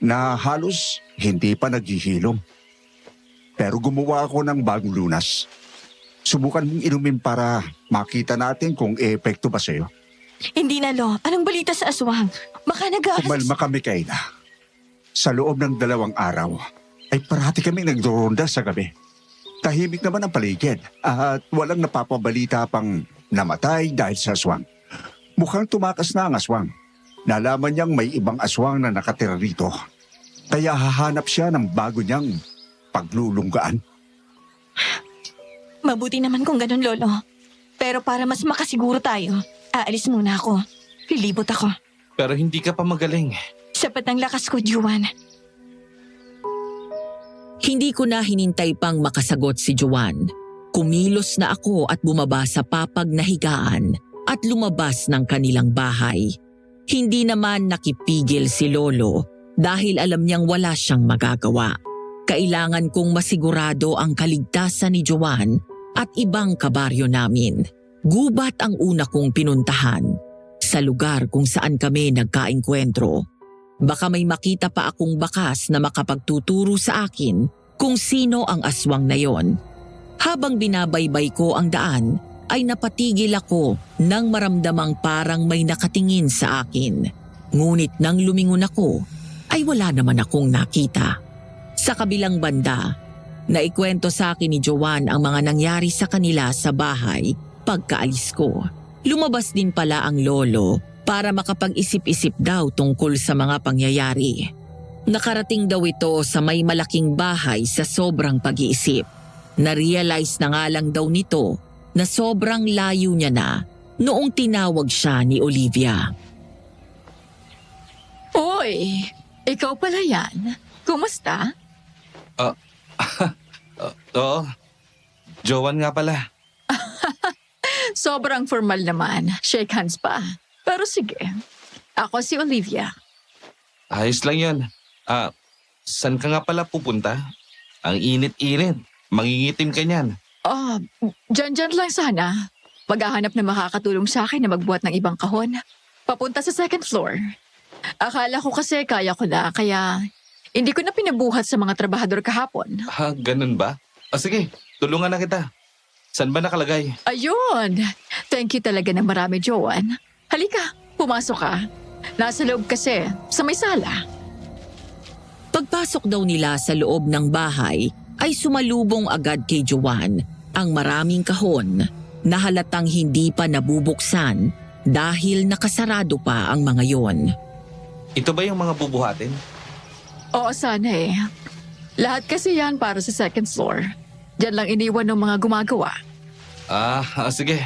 na halos hindi pa naghihilom. Pero gumawa ako ng bagong lunas. Subukan mong inumin para makita natin kung epekto ba sa'yo. Hindi na, Lo. Anong balita sa aswang? Baka Kumalma kami, Kayla. Sa loob ng 2 araw, ay parati kaming nagdoronda sa gabi. Tahimik naman ang paligid at walang napapabalita pang namatay dahil sa aswang. Mukhang tumakas na ang aswang. Nalaman niyang may ibang aswang na nakatira rito. Kaya hahanap siya ng bago niyang paglulunggaan. Mabuti naman kung ganun, Lolo. Pero para mas makasiguro tayo, aalis muna ako. Lilibot ako. Pero hindi ka pa magaling. Sapat ang lakas ko, Juan. Hindi ko na hinintay pang makasagot si Juan. Kumilos na ako at bumaba sa papag na higaan at lumabas ng kanilang bahay. Hindi naman nakipigil si Lolo dahil alam niyang wala siyang magagawa. Kailangan kong masigurado ang kaligtasan ni Juan at ibang kabaryo namin. Gubat ang una kong pinuntahan sa lugar kung saan kami nagkaengkwentro. Baka may makita pa akong bakas na makapagtuturo sa akin kung sino ang aswang na yon. Habang binabaybay ko ang daan, ay napatigil ako nang maramdamang parang may nakatingin sa akin. Ngunit nang lumingon ako, ay wala naman akong nakita. Sa kabilang banda, naikwento sa akin ni Jowan ang mga nangyari sa kanila sa bahay pagkaalis ko. Lumabas din pala ang lolo para makapag-isip-isip daw tungkol sa mga pangyayari. Nakarating daw ito sa may malaking bahay sa sobrang pag-iisip. Na-realize na nga lang daw nito na sobrang layo niya na noong tinawag siya ni Olivia. Oy, ikaw pala yan. Kumusta? Oo. Jowan nga pala. Sobrang formal naman. Shake hands pa. Pero sige. Ako si Olivia. Ayos lang yun. Saan ka nga pala pupunta? Ang init-init. Mangingitim ka niyan. Dyan lang sana. Maghahanap na makakatulong sa akin na magbuhat ng ibang kahon. Papunta sa 2nd floor. Akala ko kasi kaya ko na, kaya hindi ko na pinabuhat sa mga trabahador kahapon. Ganun ba? Sige, tulungan na kita. Saan ba nakalagay? Ayun! Thank you talaga ng marami, Joan. Halika, pumasok ka. Nasa loob kasi, sa may sala. Pagpasok daw nila sa loob ng bahay, ay sumalubong agad kay Jowan ang maraming kahon na halatang hindi pa nabubuksan dahil nakasarado pa ang mga yon. Ito ba yung mga bubuhatin? Oo, sana eh. Lahat kasi yan para sa 2nd floor. Diyan lang iniwan ng mga gumagawa. Sige.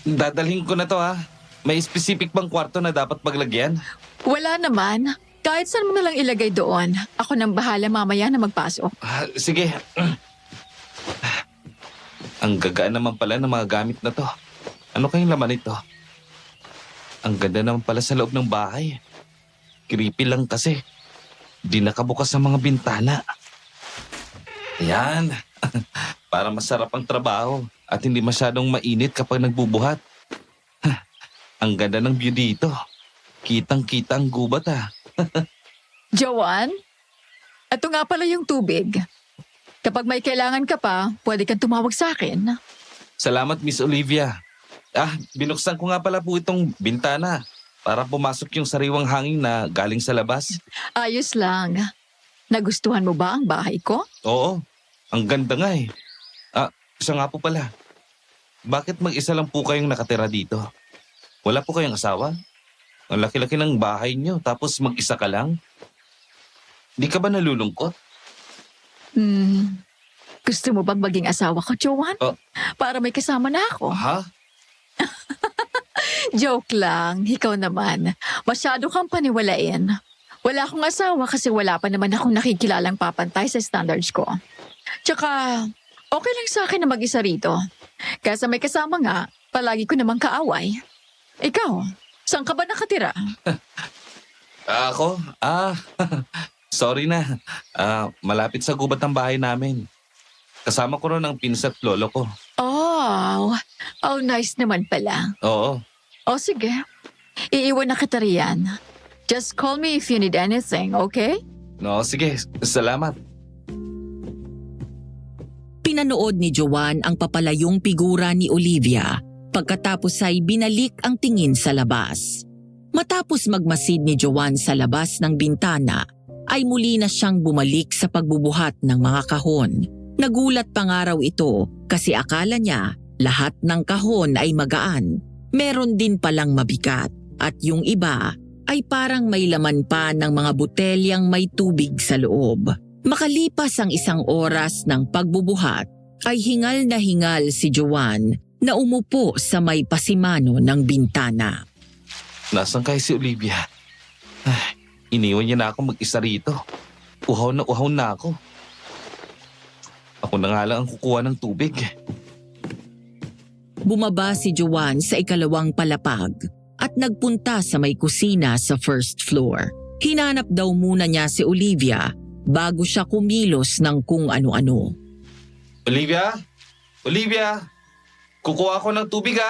Dadalhin ko na to ha. May specific bang kwarto na dapat paglagyan? Wala naman. Kahit saan mo na lang ilagay doon. Ako nang bahala mamaya na magpasok. Sige. Ang gagaan naman pala ng mga gamit na to. Ano kayong laman ito? Ang ganda naman pala sa loob ng bahay. Creepy lang kasi. Di nakabukas ang mga bintana. Ayan. Para masarap ang trabaho at hindi masyadong mainit kapag nagbubuhat. Ang ganda ng view dito. Kitang-kita ang gubat Joanne, ito nga pala yung tubig. Kapag may kailangan ka pa, pwede kang tumawag sa akin. Salamat, Miss Olivia. Binuksan ko nga pala po itong bintana para pumasok yung sariwang hangin na galing sa labas. Ayos lang. Nagustuhan mo ba ang bahay ko? Oo, ang ganda nga eh. Siya nga po pala. Bakit mag-isa lang po kayong nakatira dito? Wala po kayong asawa? Ang laki-laki ng bahay niyo tapos mag-isa ka lang? Di ka ba nalulungkot? Gusto mo bang maging asawa ko, Joanne? Para may kasama na ako. Ha? Joke lang, ikaw naman. Masyado kang paniwalain. Wala akong asawa kasi wala pa naman akong nakikilalang papantay sa standards ko. Tsaka, okay lang sa akin na mag-isa rito. Kaya may kasama nga, palagi ko namang kaaway. Ikaw, saan ka ba nakatira? Ako? Sorry na. Malapit sa gubat ng bahay namin. Kasama ko rin ang pinsa't lolo ko. Oh, nice naman pala. Oo. O sige, iiwan na kita riyan. Just call me if you need anything, okay? No, sige. Salamat. Pinanood ni Joanne ang papalayong figura ni Olivia. Pagkatapos ay binalik ang tingin sa labas. Matapos magmasid ni Joanne sa labas ng bintana, ay muli na siyang bumalik sa pagbubuhat ng mga kahon. Nagulat pa nga raw ito kasi akala niya lahat ng kahon ay magaan. Meron din palang mabigat at yung iba ay parang may laman pa ng mga botelyang may tubig sa loob. Makalipas ang 1 oras ng pagbubuhat, ay hingal na hingal si Joanne na umupo sa may pasimano ng bintana. Nasaan kayo si Olivia? Iniwan niya na ako mag-isa rito. Uhaw na ako. Ako na nga lang ang kukuha ng tubig. Bumaba si Joanne sa 2nd palapag at nagpunta sa may kusina sa 1st floor. Hinanap daw muna niya si Olivia bago siya kumilos ng kung ano-ano. Olivia? Olivia? Kukuha ako ng tubig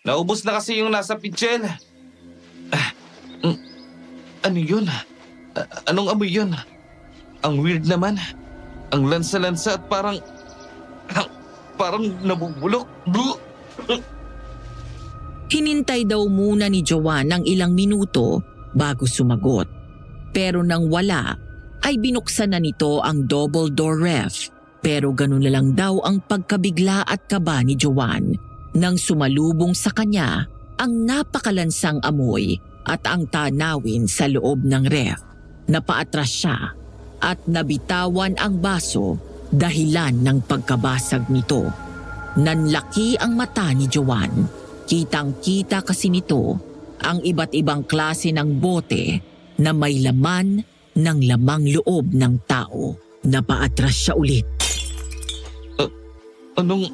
Naubos na kasi yung nasa pitchen. Ano yun? Anong amoy yun? Ang weird naman. Ang lansa-lansa at parang nabubulok. Hinintay daw muna ni Joanne ng ilang minuto bago sumagot. Pero nang wala, ay binuksan na nito ang double door ref. Pero ganun na lang daw ang pagkabigla at kaba ni Joanne nang sumalubong sa kanya ang napakalansang amoy at ang tanawin sa loob ng ref. Napaatras siya at nabitawan ang baso dahilan ng pagkabasag nito. Nanlaki ang mata ni Joanne. Kitang-kita kasi nito ang iba't ibang klase ng bote na may laman ng lamang loob ng tao. Napaatras siya ulit. Anong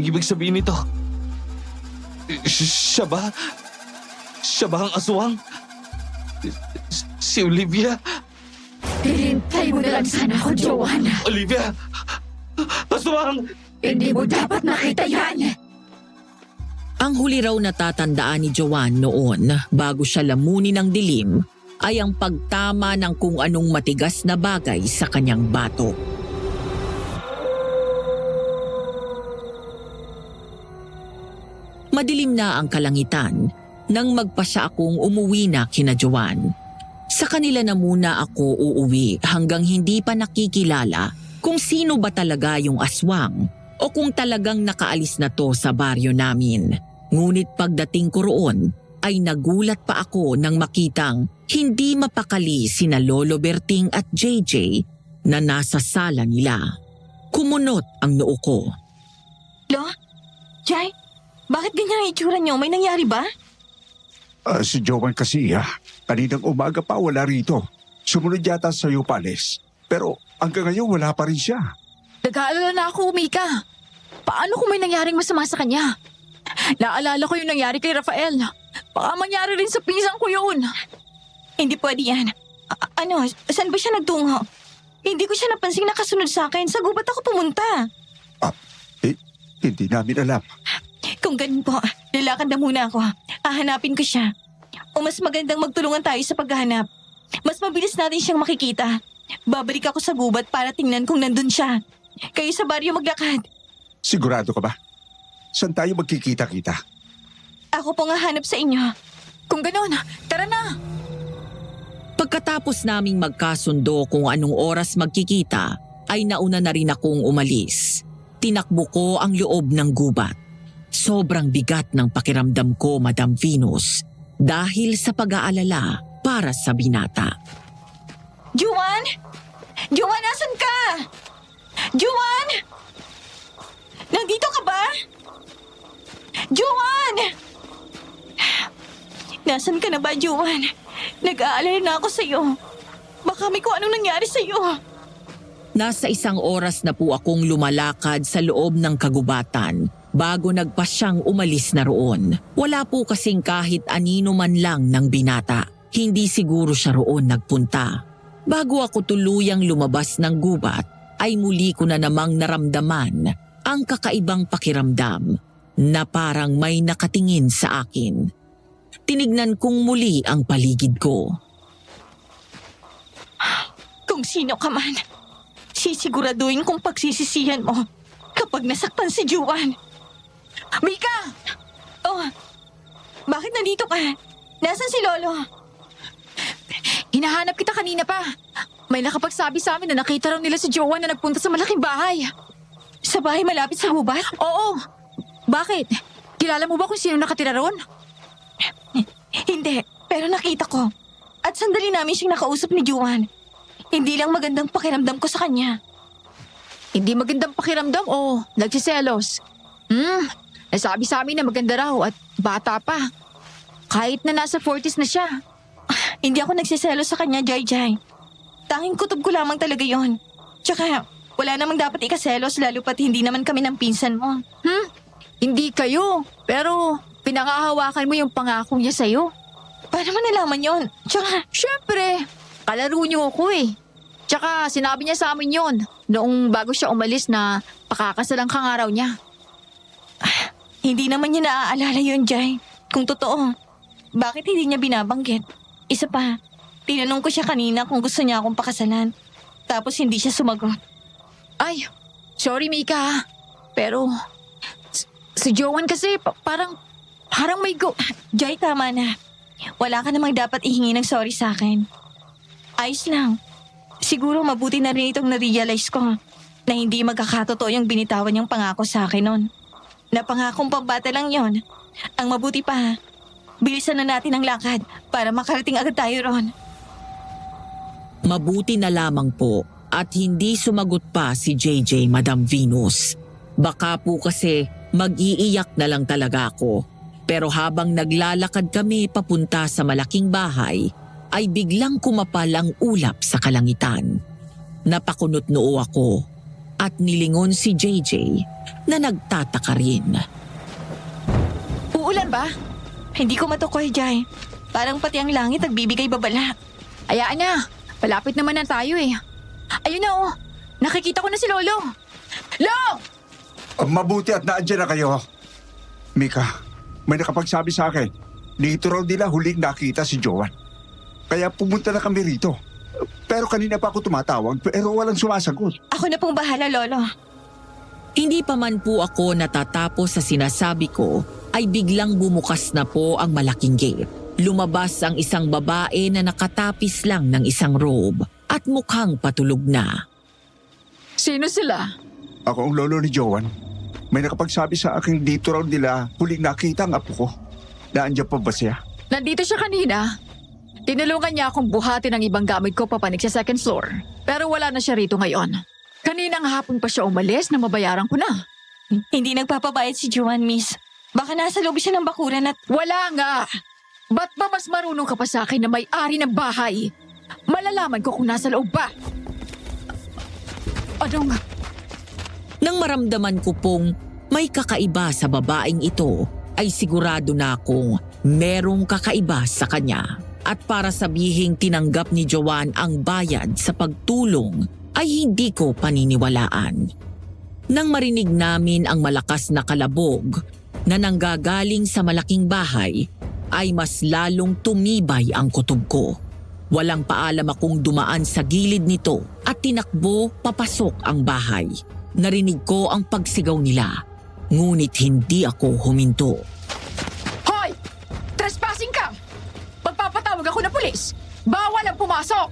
ibig sabihin nito? Siya ba? Siya ba ang aswang? Si Olivia? Hinintay mo na lang sana ako, Joanne. Olivia! Aswang! Hindi mo dapat nakita yan. Ang huli raw natatandaan ni Joanne noon bago siya lamunin ng dilim ay ang pagtama ng kung anong matigas na bagay sa kanyang batok. Madilim na ang kalangitan nang magpasya akong umuwi na kina Joanne. Sa kanila na muna ako uuwi hanggang hindi pa nakikilala kung sino ba talaga yung aswang o kung talagang nakaalis na to sa baryo namin. Ngunit pagdating ko roon ay nagulat pa ako nang makitang hindi mapakali sina Lolo Berting at JJ na nasa sala nila. Kumunot ang noo ko. Lo? Jai? Bakit ganyan ang itsura niyo? May nangyari ba? Si Joanne kasi kaninang umaga pa wala rito. Sumunod yata sa iyo, Pales. Pero hanggang ngayon wala pa rin siya. Nag-aalala na ako, Mika. Paano kung may nangyaring masama sa kanya? Naalala ko yung nangyari kay Rafael. Baka mangyari rin sa pinsan ko yun. Hindi pwede yan. Saan ba siya nagtungo? Hindi ko siya napansing nakasunod sa akin. Sa gubat ako pumunta. Hindi namin alam. Kung ganun po, lalakad na muna ako. Hahanapin ko siya. O mas magandang magtulungan tayo sa paghahanap. Mas mabilis natin siyang makikita. Babalik ako sa gubat para tingnan kung nandun siya. Kayo sa baryo maglakad. Sigurado ka ba? Saan tayo magkikita-kita? Ako po nga hanap sa inyo. Kung gano'n, tara na! Pagkatapos naming magkasundo kung anong oras magkikita, ay nauna na rin akong umalis. Tinakbo ko ang loob ng gubat. Sobrang bigat ng pakiramdam ko, Madam Venus, dahil sa pag-aalala para sa binata. Juan? Juan, nasan ka? Juan? Nandito ka ba? Juan! Nasan ka na ba, Juan? Nag-aalala na ako sa'yo. Baka may kung anong nangyari sa'yo. Nasa 1 oras na po akong lumalakad sa loob ng kagubatan bago nagpasyang umalis na roon. Wala po kasing kahit anino man lang ng binata. Hindi siguro siya roon nagpunta. Bago ako tuluyang lumabas ng gubat, ay muli ko na namang naramdaman ang kakaibang pakiramdam na parang may nakatingin sa akin. Tinignan kong muli ang paligid ko. Kung sino ka man, sisiguraduhin kong pagsisisihan mo kapag nasaktan si Juan. Mika! Oh, bakit nandito ka? Nasaan si Lolo? Hinahanap kita kanina pa. May nakapagsabi sa amin na nakita raw nila si Joan na nagpunta sa malaking bahay. Sa bahay malapit sa gubat? Oo. Bakit? Kilala mo ba kung sino nakatira roon? Hindi, pero nakita ko. At sandali namin siyang nakausap ni Juan. Hindi lang magandang pakiramdam ko sa kanya. Hindi magandang pakiramdam o nagsiselos? Nasabi sa amin na maganda raw at bata pa. Kahit na nasa 40s na siya. Hindi ako nagsiselos sa kanya, Jai. Tanging kutob ko lamang talaga yon. Tsaka, wala namang dapat ikaselos lalo pat hindi naman kami ng pinsan mo. Hindi kayo. Pero pinangahawakan mo yung pangako niya sa'yo. Paano mo nalaman yon? Tsaka, Siyempre, kalaro niyo ako eh. Tsaka sinabi niya sa amin yon noong bago siya umalis na pakakasalang kang araw niya. hindi naman niya naaalala yon, Jai. Kung totoo, bakit hindi niya binabanggit? Isa pa, tinanong ko siya kanina kung gusto niya akong pakasalan. Tapos hindi siya sumagot. Ay, sorry Mika. Pero si Joan kasi parang may go. Jai, tama na. Wala ka namang dapat ihingi ng sorry sa akin. Ayos lang. Siguro mabuti na rin itong na-realize ko na hindi magkakatotoo yung binitawan niyang pangako sa akin noon. Napangakong pambata lang yon. Ang mabuti pa, bilisan na natin ang lakad para makarating agad tayo ron. Mabuti na lamang po at hindi sumagot pa si JJ, Madam Venus. Baka po kasi mag-iiyak na lang talaga ako. Pero habang naglalakad kami papunta sa malaking bahay, ay biglang kumapal ang ulap sa kalangitan. Napakunot noo ako at nilingon si JJ na nagtataka rin. Uulan ba? Hindi ko matukoy, Jai. Parang pati ang langit nagbibigay babala. Hayaan na. Palapit naman na tayo eh. Ayun na oh. Nakikita ko na si Lolo. Lo! Mabuti at naandyan na kayo. Mika, may nakapagsabi sa akin, dito raw nila huling nakita si Joan. Kaya pumunta na kami rito. Pero kanina pa ako tumatawag pero walang sumasagot. Ako na pong bahala, Lolo. Hindi pa man po ako natatapos sa sinasabi ko, ay biglang bumukas na po ang malaking gate. Lumabas ang isang babae na nakatapis lang ng isang robe at mukhang patulog na. Sino sila? Ako ang lolo ni Joan. May nakapagsabi sa akin dito raw nila huling nakita ang apo ko. Naandyan pa ba siya? Nandito siya kanina. Tinulungan niya akong buhatin ang ibang gamit ko papanik sa second floor. Pero wala na siya rito ngayon. Kaninang hapon pa siya umalis na mabayaran ko na. Hindi nagpapabayad si Juan, miss. Baka nasa loob siya ng bakuran at... Wala nga! Ba't ba mas marunong ka pa sa akin na may-ari ng bahay? Malalaman ko kung nasa loob ba. Anong... Nang maramdaman ko pong may kakaiba sa babaeng ito, ay sigurado na akong merong kakaiba sa kanya. At para sabihing tinanggap ni Joan ang bayad sa pagtulong ay hindi ko paniniwalaan. Nang marinig namin ang malakas na kalabog na nanggagaling sa malaking bahay, ay mas lalong tumibay ang kutob ko. Walang paalam akong dumaan sa gilid nito at tinakbo papasok ang bahay. Narinig ko ang pagsigaw nila, ngunit hindi ako huminto. Hoy! Trespassing ka! Magpapatawag ako ng pulis! Bawal ang pumasok!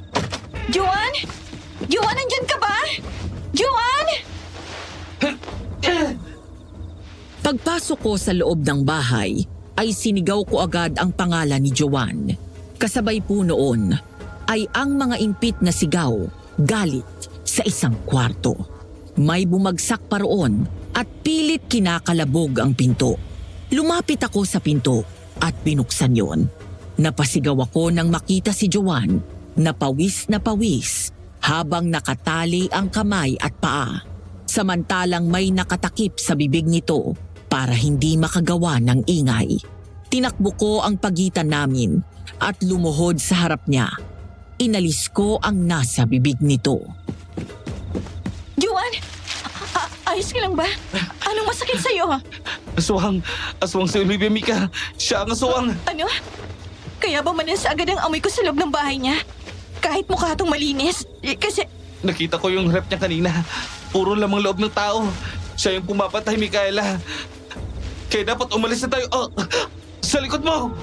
Juan? Juan, nandyan ka ba? Juan? Pagpasok ko sa loob ng bahay, ay sinigaw ko agad ang pangalan ni Joan. Kasabay po noon ay ang mga impit na sigaw, galit sa isang kwarto. May bumagsak pa roon at pilit kinakalabog ang pinto. Lumapit ako sa pinto at binuksan yon. Napasigaw ako nang makita si Joan na pawis habang nakatali ang kamay at paa. Samantalang may nakatakip sa bibig nito para hindi makagawa ng ingay. Tinakbo ko ang pagitan namin at lumuhod sa harap niya. Inalis ko ang nasa bibig nito. Juan? Ayos ka lang ba? Anong masakit sa'yo? Aswang si Olivia, Mika. Siya ang aswang. Ano? Kaya ba manasa agad ang amoy ko sa loob ng bahay niya? Kahit mukha itong malinis? Kasi... Nakita ko yung rep niya kanina. Puro lamang loob ng tao. Siya yung pumapatay, Mikaela. Kaya dapat umalis na tayo. Sa likod mo!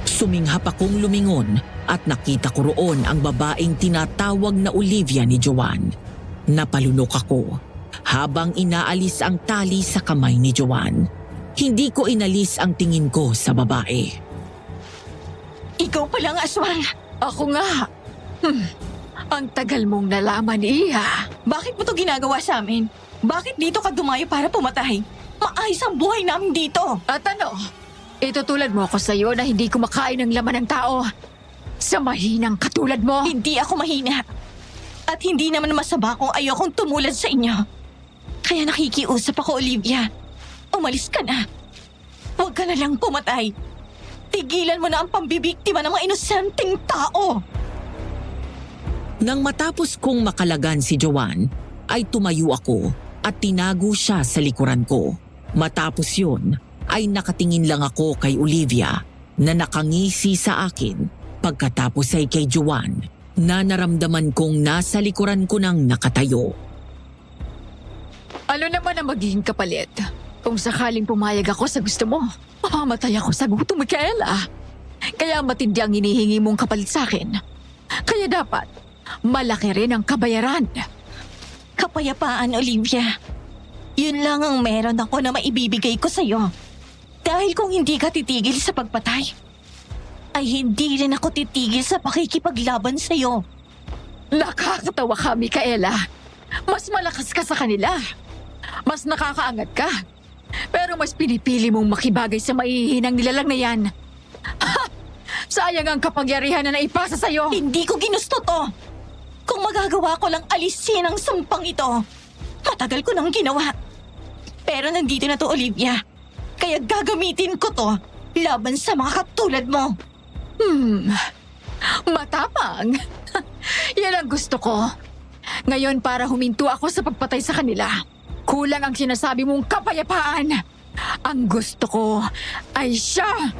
Suminghap akong lumingon at nakita ko roon ang babaeng tinatawag na Olivia ni Joan. Napalunok ako habang inaalis ang tali sa kamay ni Joan. Hindi ko inalis ang tingin ko sa babae. Ikaw palang aswang. Ako nga. Ang tagal mong nalaman, Iha. Bakit mo to ginagawa sa amin? Bakit dito ka dumayo para pumatay? Maayos ang buhay namin dito. At ano? Itutulad mo ako sa'yo na hindi kumakain ng laman ng tao. Sa mahinang katulad mo. Hindi ako mahina. At hindi naman masama kung ayokong tumulad sa inyo. Kaya nakikiusap ako, Olivia. Umalis ka na. Huwag ka na lang pumatay. Tigilan mo na ang pambibiktima ng mga inosenteng tao. Nang matapos kong makalagan si Joan, ay tumayo ako at tinago siya sa likuran ko. Matapos yun, ay nakatingin lang ako kay Olivia na nakangisi sa akin. Pagkatapos ay kay Joan na naramdaman kong nasa likuran ko nang nakatayo. Ano naman ang magiging kapalit? Kung sakaling pumayag ako sa gusto mo, mamamatay ako sa gutom, Micaela. Kaya matindi ang hinihingi mong kapalit sa akin. Kaya dapat, malaki rin ang kabayaran. Kapayapaan, Olivia. Yun lang ang meron ako na maibibigay ko sa'yo. Dahil kung hindi ka titigil sa pagpatay, ay hindi rin ako titigil sa pakikipaglaban sa'yo. Nakakatawa ka, Micaela. Mas malakas ka sa kanila. Mas nakakaangat ka. Pero mas pinipili mong makibagay sa maihinang nilalang na yan. Ha! Sayang ang kapangyarihan na naipasa sa'yo. Hindi ko ginusto to. Kung magagawa ko lang alisin ang sampang ito, matagal ko nang ginawa. Pero nandito na to, Olivia. Kaya gagamitin ko to laban sa mga katulad mo. Matapang. Yan ang gusto ko. Ngayon para huminto ako sa pagpatay sa kanila. Kulang ang sinasabi mong kapayapaan. Ang gusto ko ay siya.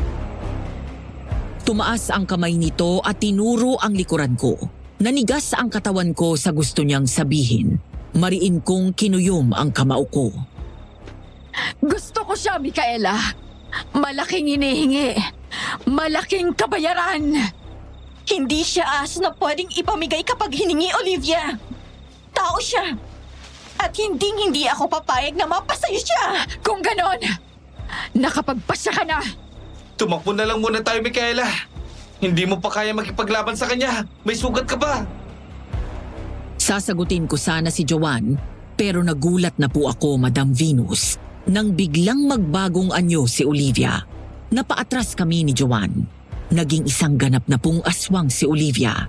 Tumaas ang kamay nito at tinuro ang likuran ko. Nanigas ang katawan ko sa gusto niyang sabihin. Mariin kong kinuyom ang kamao ko. Gusto ko siya, Micaela. Malaking hinihingi. Malaking kabayaran. Hindi siya as na pwedeng ipamigay kapag hiningi, Olivia. Tao siya. At hindi ako papayag na mapasayo siya. Kung ganon, nakapagpasya ka na. Tumakbo na lang muna tayo, Micaela. Hindi mo pa kaya makipaglaban sa kanya. May sugat ka ba? Sasagutin ko sana si Joan, pero nagulat na po ako, Madam Venus, nang biglang magbagong anyo si Olivia. Napaatras kami ni Joan. Naging isang ganap na pong aswang si Olivia.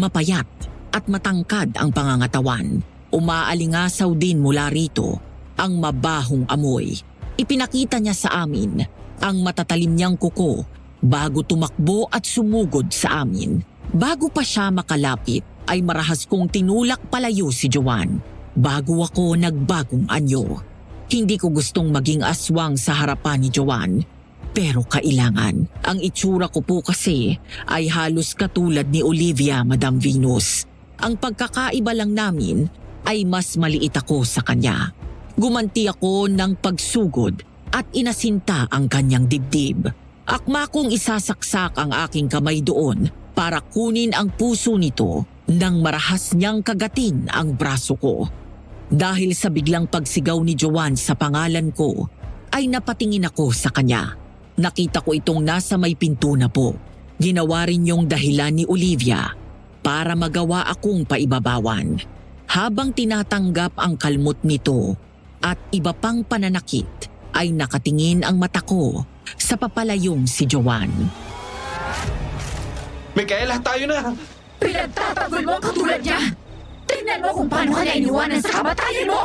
Mapayat at matangkad ang pangangatawan. Umaalingasaw din mula rito ang mabahong amoy. Ipinakita niya sa amin ang matatalim niyang kuko bago tumakbo at sumugod sa amin. Bago pa siya makalapit, ay marahas kong tinulak palayo si Joanne bago ako nagbagong anyo. Hindi ko gustong maging aswang sa harapan ni Joanne, pero kailangan. Ang itsura ko po kasi ay halos katulad ni Olivia, Madam Venus. Ang pagkakaiba lang namin ay mas maliit ako sa kanya. Gumanti ako ng pagsugod at inasinta ang kanyang dibdib. Akma kong isasaksak ang aking kamay doon para kunin ang puso nito nang marahas niyang kagatin ang braso ko. Dahil sa biglang pagsigaw ni Joanne sa pangalan ko, ay napatingin ako sa kanya. Nakita ko itong nasa may pinto na po. Ginawa rin yung dahilan ni Olivia para magawa akong paibabawan. Habang tinatanggap ang kalmot nito at iba pang pananakit, ay nakatingin ang mata ko sa papalayong si Joanne. Micaela, tayo na! Pinagtatanggol mo ang katulad niya! Tingnan mo kung paano ka niya iniwanan sa kamatayan mo!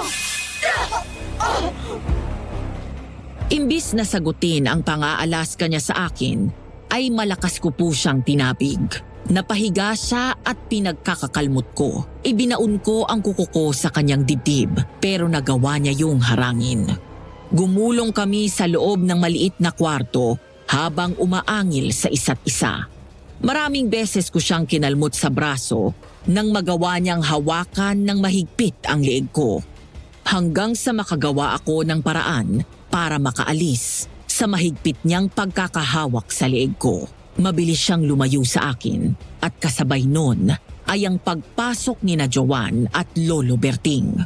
Imbis na sagutin ang pang-aalaska niya sa akin, ay malakas ko po siyang tinapig. Napahiga siya at pinagkakakalmot ko. Ibinaon ko ang kuko ko sa kanyang dibdib, pero nagawa niya yung harangin. Gumulong kami sa loob ng maliit na kwarto habang umaangil sa isa't isa. Maraming beses ko siyang kinalmot sa braso nang magawa niyang hawakan ng mahigpit ang leeg ko. Hanggang sa makagawa ako ng paraan para makaalis sa mahigpit niyang pagkakahawak sa leeg ko. Mabilis siyang lumayo sa akin at kasabay nun ay ang pagpasok ni na Joanne at Lolo Berting.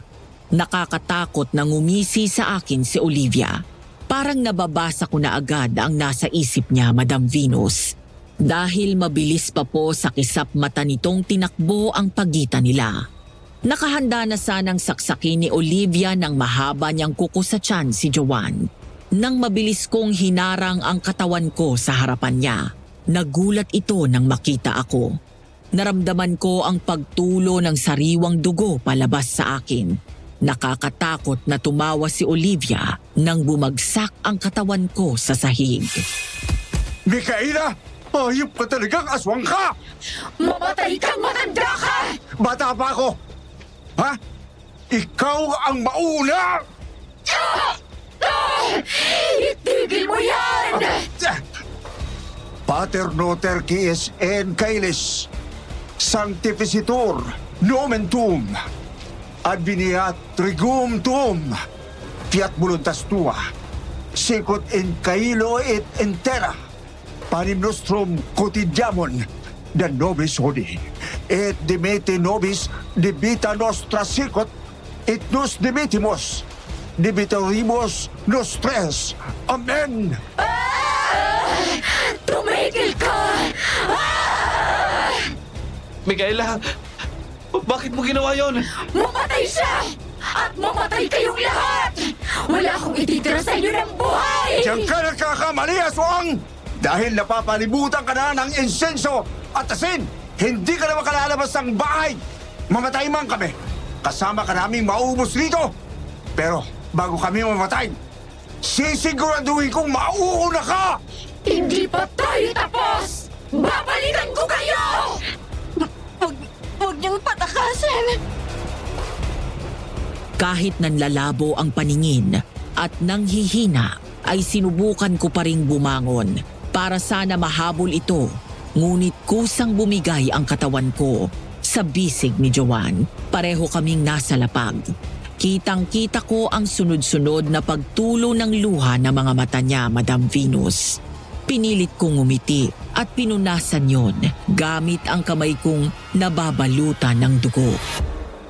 Nakakatakot na ngumisi sa akin si Olivia. Parang nababasa ko na agad ang nasa isip niya, Madam Venus. Dahil mabilis pa po sa kisap mata nitong tinakbo ang pagitan nila. Nakahanda na sanang saksakin ni Olivia ng mahaba niyang kuko sa tiyan si Joanne. Nang mabilis kong hinarang ang katawan ko sa harapan niya, nagulat ito nang makita ako. Naramdaman ko ang pagtulo ng sariwang dugo palabas sa akin. Nakakatakot na tumawa si Olivia nang bumagsak ang katawan ko sa sahig. Micaela! Ayop ka talagang aswang ka! Mamatay kang matanda ka! Bata pa ako! Ha? Ikaw ang mauna! Itigil mo yan! Pater noter quies en caelis, sanctificitur nomen tuum, adveniat regum tuum, fiat voluntas tua, sicut in caelo et in terra, panim nostrum quotidiamon, da nobis hodie, et dimite nobis debita nostra sicut, et nos dimitimos, debitoribus nostres. Amen! Tumigil ka! Micaela, bakit mo ginawa yon? Mamatay siya! At mamatay kayong lahat! Wala akong ititira sa inyo ng buhay! Diyan ka nagkakamali, aswang! Dahil napapalibutan ka na ng insenso at asin, hindi ka na makalalabas ng bahay. Mamatay man kami. Kasama ka naming maubos rito. Pero bago kami mamatay, sisiguraduhin kong mauuna ka! Hindi pa tayo tapos! Babalikan ko kayo! Huwag niyong patakasin. Kahit nanlalabo ang paningin at nanghihina, ay sinubukan ko pa ring bumangon para sana mahabol ito. Ngunit kusang bumigay ang katawan ko sa bisig ni Joanne. Pareho kaming nasa lapag. Kitang-kita ko ang sunod-sunod na pagtulo ng luha ng mga mata niya, Madam Venus. Pinilit kong umiti at pinunasan yon gamit ang kamay kong nababalutan ng dugo.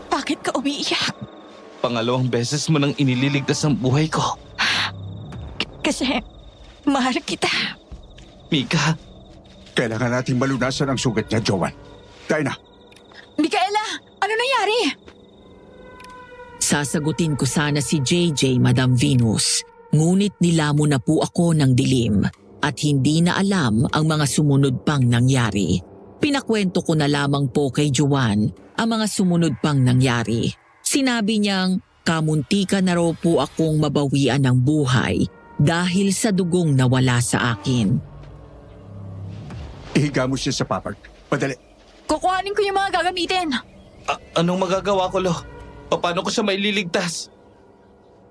Bakit ka umiiyak? Pangalawang beses mo nang inililigtas ang buhay ko. Kasi mahal kita. Mika, Kailangan natin malunasan ang sugat niya, Joanne. Tayo na. Micaela, ano nangyari? Sasagutin ko sana si JJ, Madam Venus. Ngunit nilamon na po ako ng dilim at hindi na alam ang mga sumunod pang nangyari. Pinakwento ko na lamang po kay Joanne ang mga sumunod pang nangyari. Sinabi niyang kamuntika na raw po akong mabawian ng buhay dahil sa dugong nawala sa akin. Ihiga mo siya sa papag. Padali. Kukuhanin ko yung mga gagamitin. Anong magagawa ko, Lo? Paano ko siya maililigtas?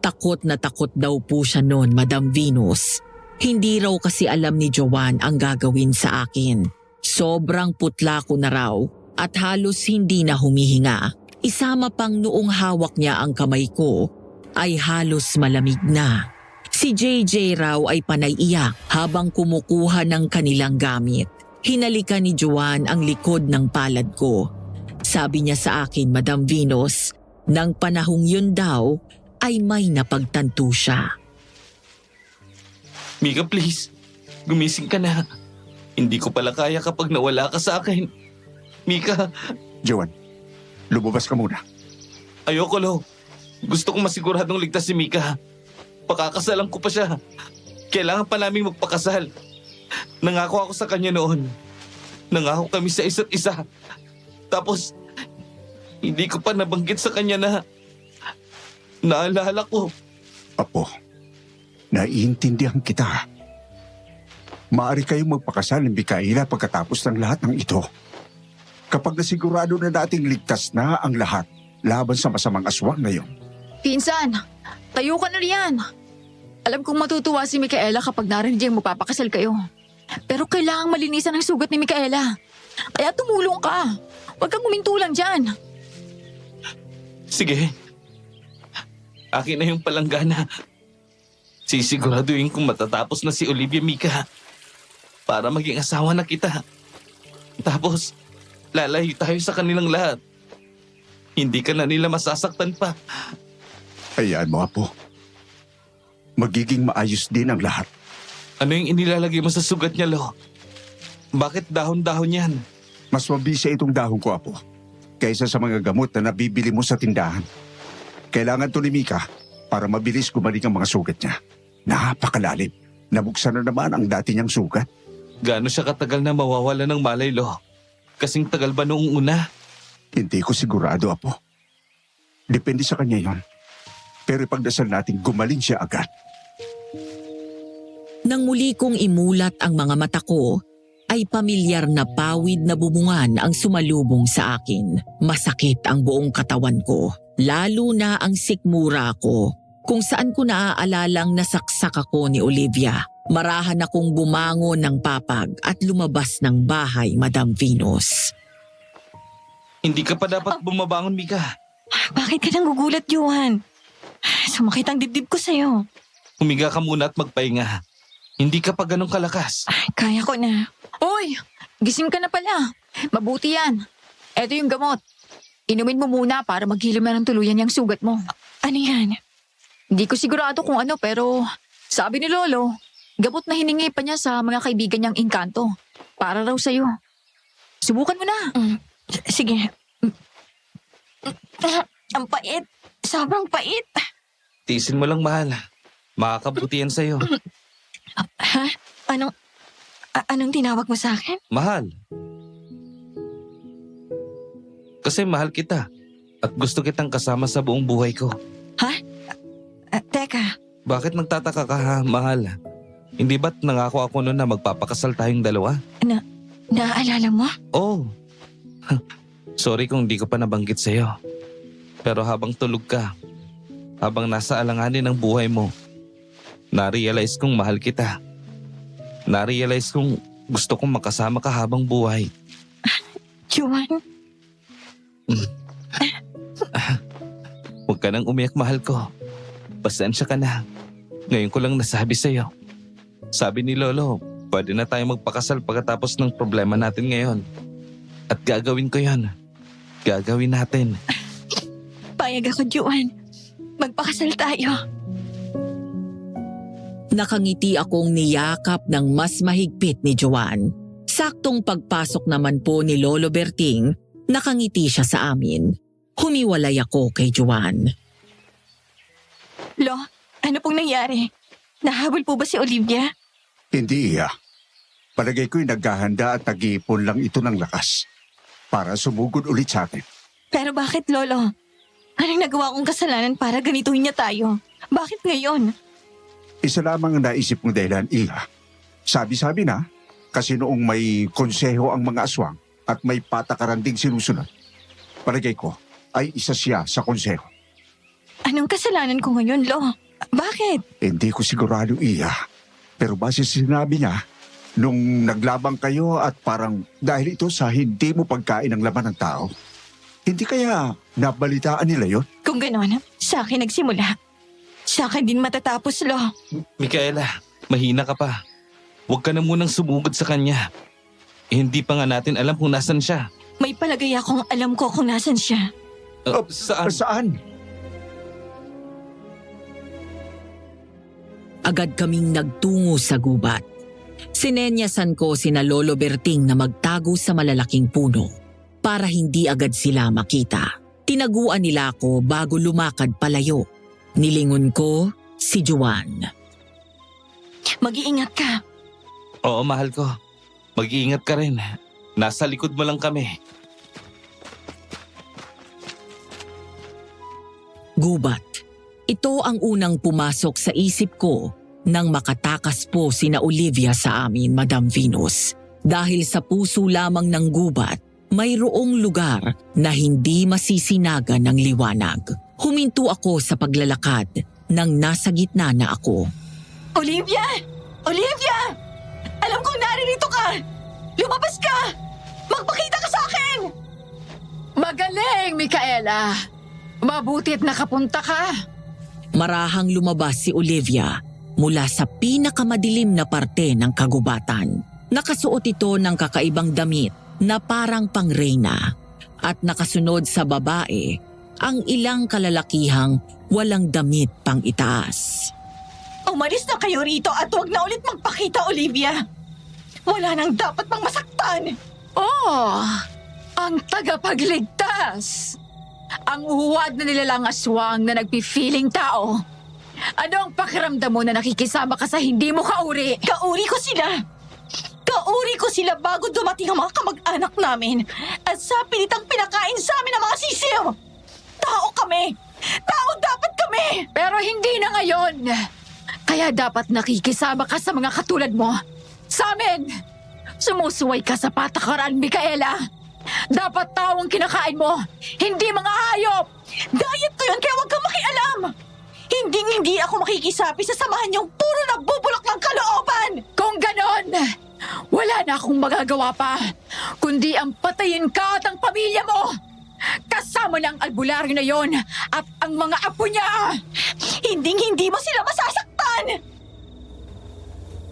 Takot na takot daw po siya noon, Madam Venus. Hindi raw kasi alam ni Joanne ang gagawin sa akin. Sobrang putla ko na raw at halos hindi na humihinga. Isama pang noong hawak niya ang kamay ko ay halos malamig na. Si JJ raw ay panay iyak habang kumukuha ng kanilang gamit. Hinalikan ni Joanne ang likod ng palad ko. Sabi niya sa akin, Madam Venus, nang panahong yun daw ay may napagtanto siya. Mika, please. Gumising ka na. Hindi ko pala kaya kapag nawala ka sa akin. Mika, Joanne, lumabas ka muna. ayoko, Lo. Gusto kong masiguradong ligtas si Mika. Pakakasalan ko pa siya. Kailangan pa namin magpakasal. Nangako ako sa kanya noon. Nangako kami sa isa't isa. Tapos, hindi ko pa nabanggit sa kanya na naalala ko. Apo, naiintindihan kita. Maaari kayong magpakasal ng Mikaela pagkatapos ng lahat ng ito. Kapag nasigurado na nating ligtas na ang lahat laban sa masamang aswang na yon. Pinsan, tayo ka na riyan. Alam kong matutuwa si Micaela kapag narinig niyang magpapakasal kayo. Pero kailangang malinisan ang sugat ni Micaela. Kaya tumulong ka. Huwag kang huminto lang dyan. Sige. Akin na yung palanggana. Sisiguraduhin kong matatapos na si Olivia, Mika. Para maging asawa na kita. Tapos, lalayo tayo sa kanilang lahat. Hindi ka na nila masasaktan pa. Hayaan mo, Apo. Magiging maayos din ang lahat. Ano yung inilalagay mo sa sugat niya, Lo? Bakit dahon-dahon yan? Mas mabisa itong dahon ko, Apo, kaysa sa mga gamot na nabibili mo sa tindahan. Kailangan to ni Mika para mabilis gumaling ang mga sugat niya. Napakalalim. Nabuksan na naman ang dati niyang sugat. Gaano siya katagal na mawawala ng malay, Lo? Kasing tagal ba noong una? Hindi ko sigurado, Apo. Depende sa kanya yon. Pero ipagdasal natin gumaling siya agad. Nang muli kong imulat ang mga mata ko, ay pamilyar na pawid na bubungan ang sumalubong sa akin. Masakit ang buong katawan ko, lalo na ang sikmura ko, kung saan ko naaalalang nasaksak ako ni Olivia. Marahan akong bumangon ng papag at lumabas ng bahay, Madam Venus. Hindi ka pa dapat bumabangon, Mika. Bakit ka nang gugulat, Johan? Sumakit ang dibdib ko sa'yo. Humiga ka muna at magpahinga. Hindi ka pa ganun kalakas. Ay, kaya ko na. Uy, gising ka na pala. Mabuti yan. Eto yung gamot. Inumin mo muna para maghilim na ng tuluyan yung sugat mo. Ano yan? Hindi ko sigurado kung ano pero sabi ni Lolo, gamot na hiningi pa niya sa mga kaibigan niyang engkanto. Para raw sa'yo. Subukan mo na. Sige. Ang pait. Sobrang pait. Tiisin mo lang, mahal. Makakabuti yan sa'yo. Ha? Anong tinawag mo sa akin? Mahal. Kasi mahal kita. At gusto kitang kasama sa buong buhay ko. Teka, Bakit nagtataka ka, ha, mahal? Hindi ba't nangako ako noon na magpapakasal tayong dalawa? naaalala mo? Oh. Sorry kung di ko pa nabanggit sa'yo. Pero habang tulog ka, habang nasa alanganin ng buhay mo, na-realize kong mahal kita. Na-realize kong gusto kong makasama ka habang buhay. Johan? Huwag ka nang umiyak, mahal ko. Pasensya ka na. Ngayon ko lang nasabi sa'yo. Sabi ni Lolo, pwede na tayo magpakasal pagkatapos ng problema natin ngayon. At gagawin ko yan. Gagawin natin. Payag ako, Johan. Magpakasal tayo. Nakangiti akong niyakap ng mas mahigpit ni Joanne. Saktong pagpasok naman po ni Lolo Berting, nakangiti siya sa amin. Humiwalay ako kay Joanne. Lo, ano pong nangyari? Nahabol po ba si Olivia? Hindi, Iya. Palagay ko'y naghahanda at nag-iipon lang ito ng lakas para sumugod ulit sa atin. Pero bakit, Lolo? Anong nagawa kong kasalanan para ganituhin niya tayo? Bakit ngayon? Isa lamang ang naisip kong dahilan, Iya. Sabi-sabi na, kasi noong may konseho ang mga aswang, at may patakaran ding sinusunod, palagay ko ay isa siya sa konseho. Anong kasalanan ko ngayon, Lo? Bakit? Hindi ko sigurado, Iya. Pero base sa sinabi niya, nung naglabang kayo at parang dahil ito sa hindi mo pagkain ng laman ng tao, hindi kaya nabalitaan nila yon? Kung gano'n, sa akin nagsimula. Sa akin din matatapos, Lo. Micaela, mahina ka pa. Huwag ka na munang sumugod sa kanya. Hindi pa nga natin alam kung nasan siya. May palagay akong alam ko kung nasan siya. Saan? Saan? Agad kaming nagtungo sa gubat. Sinenyasan ko sina Lolo Berting na magtago sa malalaking puno para hindi agad sila makita. Tinaguan nila ako bago lumakad palayo. Nilingon ko si Juan. Mag-iingat ka. Oo, mahal ko. Mag-iingat ka rin. Nasa likod mo lang kami. Gubat. Ito ang unang pumasok sa isip ko nang makatakas po sina Olivia sa amin, Madam Venus. Dahil sa puso lamang ng gubat, mayroong lugar na hindi masisinaga ng liwanag. Huminto ako sa paglalakad nang nasa gitna na ako. Olivia! Olivia! Alam kong naririto ka! Lumabas ka! Magpakita ka sa akin! Magaling, Micaela. Mabutit nakapunta ka. Marahang lumabas si Olivia mula sa pinakamadilim na parte ng kagubatan. Nakasuot ito ng kakaibang damit na parang pangreyna at nakasunod sa babae ang ilang kalalakihang walang damit pang itaas. Umalis na kayo rito at huwag na ulit magpakita, Olivia. Wala nang dapat pang masaktan. Oh, ang tagapagligtas. Ang uwad na nilalang aswang na nagpipiling tao. Ano ang pakiramdam mo na nakikisama ka sa hindi mo kauri? Kauri ko sila. Kauri ko sila bago dumating ang mga kamag-anak namin at sa pilitang pinakain sa amin ang mga sisiw. Tao kami. Tao dapat kami. Pero hindi na ngayon. Kaya dapat nakikisama ka sa mga katulad mo. Sa amin, sumusuway ka sa patakaran, Micaela. Dapat tao ang kinakain mo, hindi mga hayop! Diet ko yun kaya huwag kang makialam! Hindi ako makikisapi sa samahan niyong puro nagbubulok ng kalooban! Kung ganon, wala na akong magagawa pa, kundi ang patayin ka at ang pamilya mo! Kasama ng albularyo na yon at ang mga apo niya! Hindi mo sila masasaktan!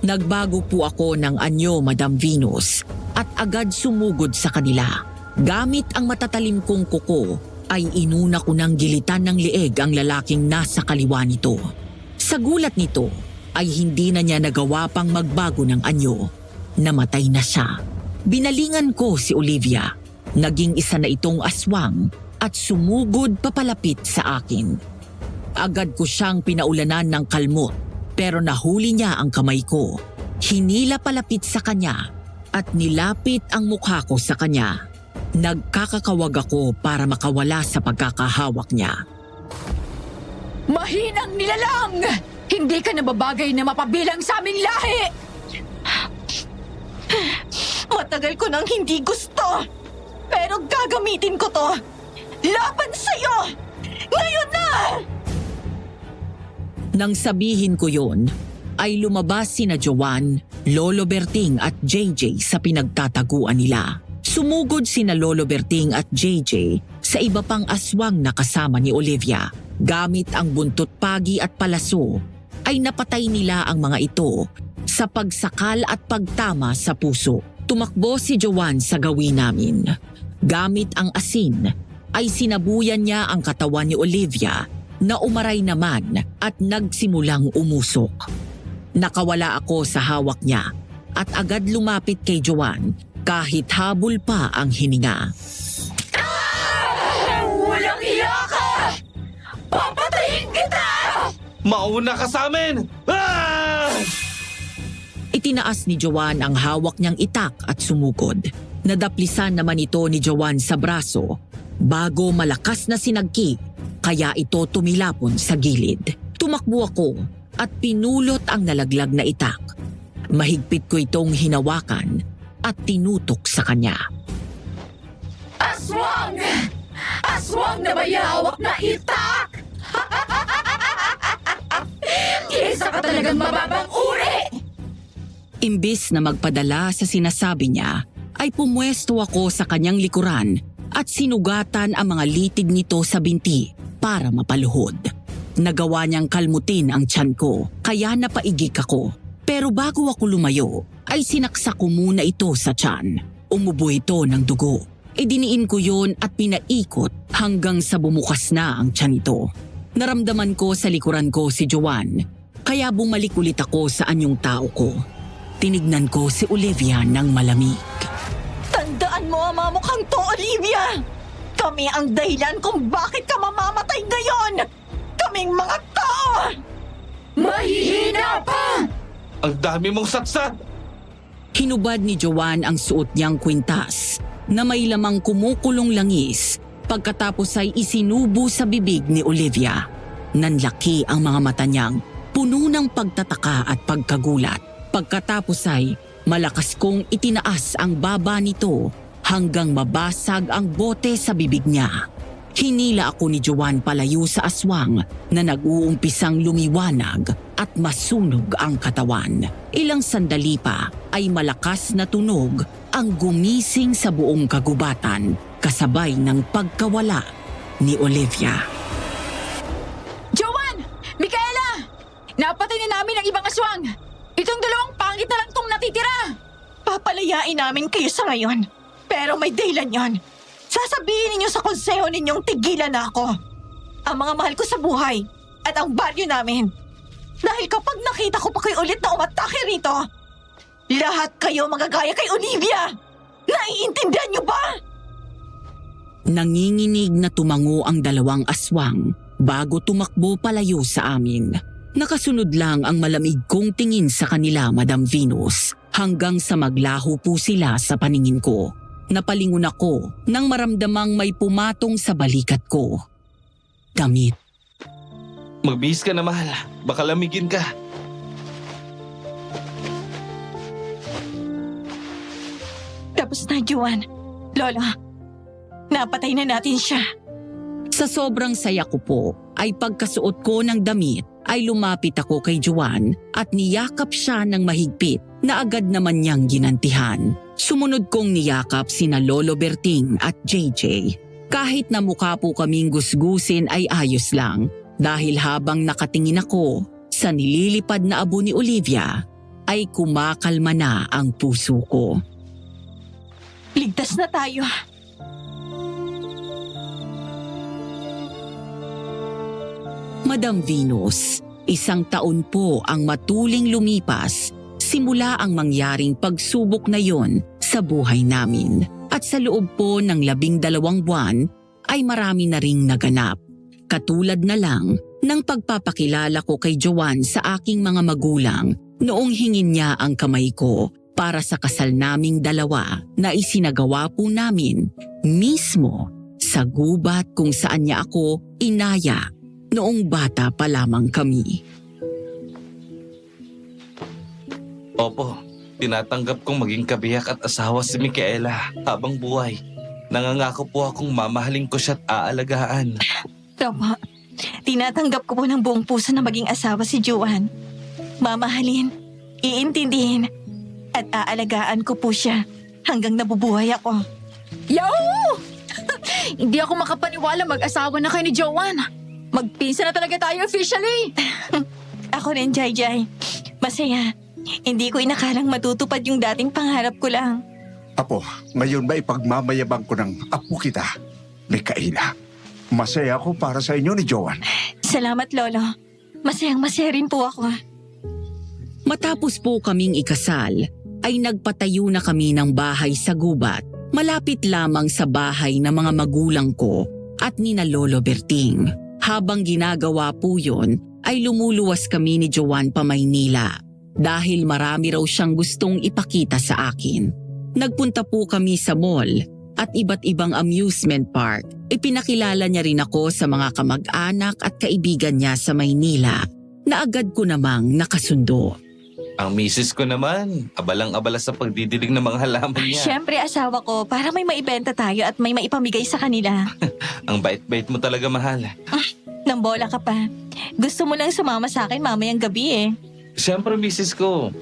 Nagbago po ako ng anyo, Madam Venus, at agad sumugod sa kanila. Gamit ang matatalim kong kuko, ay inuna ko ng gilitan ng leeg ang lalaking nasa kaliwa nito. Sa gulat nito, ay hindi na niya nagawa pang magbago ng anyo. Namatay na siya. Binalingan ko si Olivia. Naging isa na itong aswang at sumugod papalapit sa akin. Agad ko siyang pinaulanan ng kalmot. Pero nahuli niya ang kamay ko. Hinila palapit sa kanya at nilapit ang mukha ko sa kanya. Nagkakakawag ako para makawala sa pagkakahawak niya. Mahinang nilalang! Hindi ka nababagay na mapabilang sa aming lahi! Matagal ko nang hindi gusto! Pero gagamitin ko to! Laban sa'yo! Ngayon na! Nang sabihin ko yon, ay lumabas sina Joan, Lolo Berting at JJ sa pinagtataguan nila. Sumugod sina Lolo Berting at JJ sa iba pang aswang na kasama ni Olivia. Gamit ang buntot pagi at palaso, ay napatay nila ang mga ito sa pagsakal at pagtama sa puso. Tumakbo si Joan sa gawin namin. Gamit ang asin, ay sinabuyan niya ang katawan ni Olivia na umaray naman at nagsimulang umusok. Nakawala ako sa hawak niya at agad lumapit kay Joan kahit habol pa ang hininga. Walang iya ka! Papatayin kita! Mauna ka sa amin! Ah! Itinaas ni Joan ang hawak niyang itak at sumugod. Nadaplisan naman ito ni Joan sa braso bago malakas na sinagki, kaya ito tumilapon sa gilid. Tumakbo ako at pinulot ang nalaglag na itak. Mahigpit ko itong hinawakan at tinutok sa kanya. Aswang! Aswang na may hawak na itak! Isa ka talagang mababang uri! Imbis na magpadala sa sinasabi niya, ay pumwesto ako sa kanyang likuran at sinugatan ang mga litig nito sa binti para mapaluhod. Nagawa niyang kalmutin ang tiyan ko, kaya napaigik ako. Pero bago ako lumayo, ay sinaksak ko muna ito sa tiyan. Umubo ito ng dugo. Idiniin ko yun at pinaikot hanggang sa bumukas na ang tiyan nito. Naramdaman ko sa likuran ko si Joanne, kaya bumalik ulit ako sa anyong tao ko. Tinignan ko si Olivia ng malamig. Tandaan mo ang mga mukhang to, Olivia! Kami ang dahilan kung bakit ka mamamatay ngayon! Kaming mga tao! Mahihina pa! Ang dami mong satsat! Hinubad ni Joanne ang suot niyang kwintas na may lamang kumukulong langis. Pagkatapos ay isinubo sa bibig ni Olivia. Nanlaki ang mga mata niyang puno ng pagtataka at pagkagulat. Pagkatapos ay malakas kong itinaas ang baba nito hanggang mabasag ang bote sa bibig niya. Hinila ako ni Joanne palayo sa aswang na nag-uumpisang lumiwanag at masunog ang katawan. Ilang sandali pa ay malakas na tunog ang gumising sa buong kagubatan kasabay ng pagkawala ni Olivia. Joanne! Micaela! Napatay na namin ang ibang aswang! Itong dalawang pangit na lang tong natitira! Papalayain namin kayo sa ngayon. Pero may dahilan yon. Sasabihin ninyo sa konseho ninyong tigilan na ako. Ang mga mahal ko sa buhay at ang baryo namin. Dahil kapag nakita ko pa kayo ulit na umatake rito, lahat kayo magagaya kay Olivia! Naiintindihan niyo ba? Nanginginig na tumango ang dalawang aswang bago tumakbo palayo sa amin. Nakasunod lang ang malamig kong tingin sa kanila, Madam Venus, hanggang sa maglaho po sila sa paningin ko. Napalingon ako nang maramdamang may pumatong sa balikat ko. Damit. Magbihis ka na, mahal. Baka lamigin ka. Tapos na, Juan. Lola, napatay na natin siya. Sa sobrang saya ko po, ay pagkasuot ko ng damit, ay lumapit ako kay Joanne at niyakap siya ng mahigpit na agad naman niyang ginantihan. Sumunod kong niyakap sina Lolo Berting at JJ. Kahit na mukha po kaming gusgusin ay ayos lang dahil habang nakatingin ako sa nililipad na abo ni Olivia ay kumakalma na ang puso ko. Ligtas na tayo. Madam Venus, 1 taon po ang matuling lumipas simula ang mangyaring pagsubok na yon sa buhay namin. At sa loob po ng 12 buwan ay marami na ring naganap. Katulad na lang ng pagpapakilala ko kay Joanne sa aking mga magulang noong hingin niya ang kamay ko para sa kasal naming dalawa na isinagawa po namin mismo sa gubat kung saan niya ako inaya noong bata pa lamang kami. Opo, tinatanggap kong maging kabiyak at asawa si Micaela habang buhay. Nangangako po akong mamahalin ko siya at aalagaan. Tama. Tinatanggap ko po ng buong puso na maging asawa si Joanne. Mamahalin, iintindihin, at aalagaan ko po siya hanggang nabubuhay ako. Yahoo! Hindi ako makapaniwala mag-asawa na kayo ni Joanne. Magpinsan na talaga tayo officially. Ako rin, Jai. Masaya. Hindi ko inakalang matutupad yung dating pangarap ko lang. Apo, ngayon ba ipagmamayabang ko ng apo kita, Micaela? Masaya ako para sa inyo ni Joanne. Salamat, Lolo. Masayang-masaya rin po ako. Matapos po kaming ikasal, ay nagpatayo na kami ng bahay sa gubat, malapit lamang sa bahay ng mga magulang ko at ni na Lolo Berting. Habang ginagawa po yun, ay lumuluwas kami ni Joanne pa Maynila dahil marami raw siyang gustong ipakita sa akin. Nagpunta po kami sa mall at iba't ibang amusement park. Ipinakilala niya rin ako sa mga kamag-anak at kaibigan niya sa Maynila na agad ko namang nakasundo. Ang misis ko naman, abalang-abala sa pagdidilig ng mga halaman niya. Siyempre, asawa ko, para may maibenta tayo at may maipamigay sa kanila. Ang bait-bait mo talaga, mahal. Nang bola ka pa. Gusto mo lang sumama sa akin mamayang gabi eh. Siyempre, misis ko,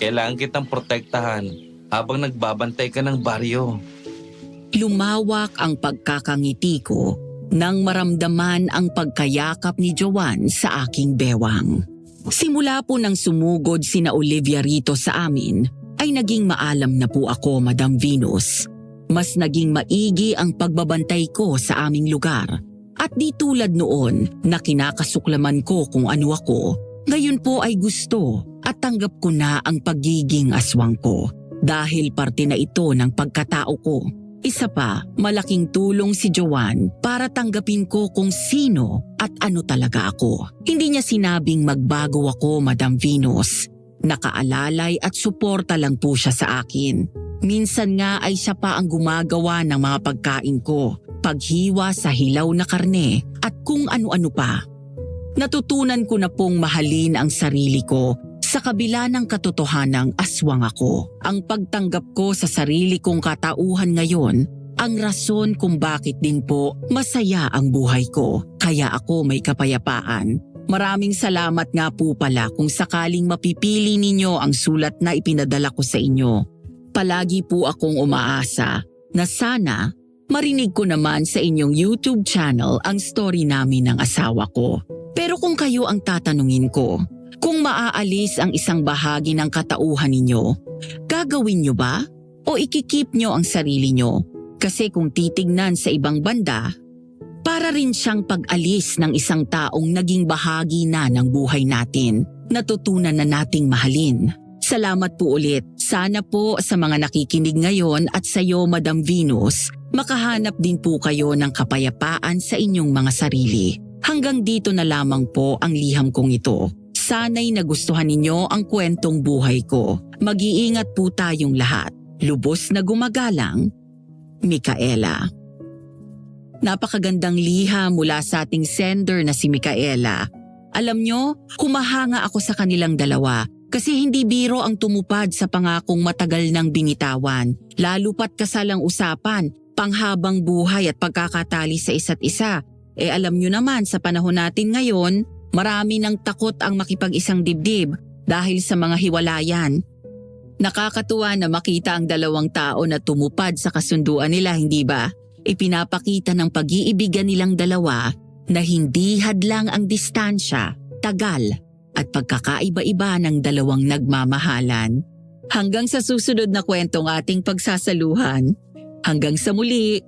kailangan kitang protektahan habang nagbabantay ka ng baryo. Lumawak ang pagkakangiti ko nang maramdaman ang pagkayakap ni Joanne sa aking bewang. Simula po nang sumugod sina Olivia rito sa amin, ay naging maalam na po ako, Madam Venus. Mas naging maigi ang pagbabantay ko sa aming lugar. At di tulad noon na kinakasuklaman ko kung ano ako, ngayon po ay gusto at tanggap ko na ang pagiging aswang ko. Dahil parte na ito ng pagkatao ko. Isa pa, malaking tulong si Joanne para tanggapin ko kung sino at ano talaga ako. Hindi niya sinabing magbago ako, Madam Venus. Nakaalalay at suporta lang po siya sa akin. Minsan nga ay siya pa ang gumagawa ng mga pagkain ko, paghiwa sa hilaw na karne at kung ano-ano pa. Natutunan ko na pong mahalin ang sarili ko sa kabila ng katotohanang aswang ako. Ang pagtanggap ko sa sarili kong katauhan ngayon, ang rason kung bakit din po masaya ang buhay ko. Kaya ako may kapayapaan. Maraming salamat nga po pala kung sakaling mapipili ninyo ang sulat na ipinadala ko sa inyo. Palagi po akong umaasa na sana marinig ko naman sa inyong YouTube channel ang story namin ng asawa ko. Pero kung kayo ang tatanungin ko, kung maaalis ang isang bahagi ng katauhan ninyo, gagawin nyo ba? O ikikip nyo ang sarili nyo? Kasi kung titignan sa ibang banda, para rin siyang pag-alis ng isang taong naging bahagi na ng buhay natin, natutunan na nating mahalin. Salamat po ulit. Sana po sa mga nakikinig ngayon at sa iyo, Madam Venus, makahanap din po kayo ng kapayapaan sa inyong mga sarili. Hanggang dito na lamang po ang liham kong ito. Sana'y nagustuhan ninyo ang kwentong buhay ko. Mag-iingat po tayong lahat. Lubos na gumagalang, Micaela. Napakagandang liha mula sa ating sender na si Micaela. Alam nyo, humahanga ako sa kanilang dalawa kasi hindi biro ang tumupad sa pangakong matagal ng binitawan. Lalo pat kasalang usapan, panghabang buhay at pagkakatali sa isa't isa. Alam nyo naman sa panahon natin ngayon, marami nang takot ang makipag-isang dibdib dahil sa mga hiwalayan. Nakakatuwa na makita ang dalawang tao na tumupad sa kasunduan nila, hindi ba? Ipinapakita ng pag-iibigan nilang dalawa na hindi hadlang ang distansya, tagal at pagkakaiba-iba ng dalawang nagmamahalan. Hanggang sa susunod na kwentong ating pagsasaluhan. Hanggang sa muli!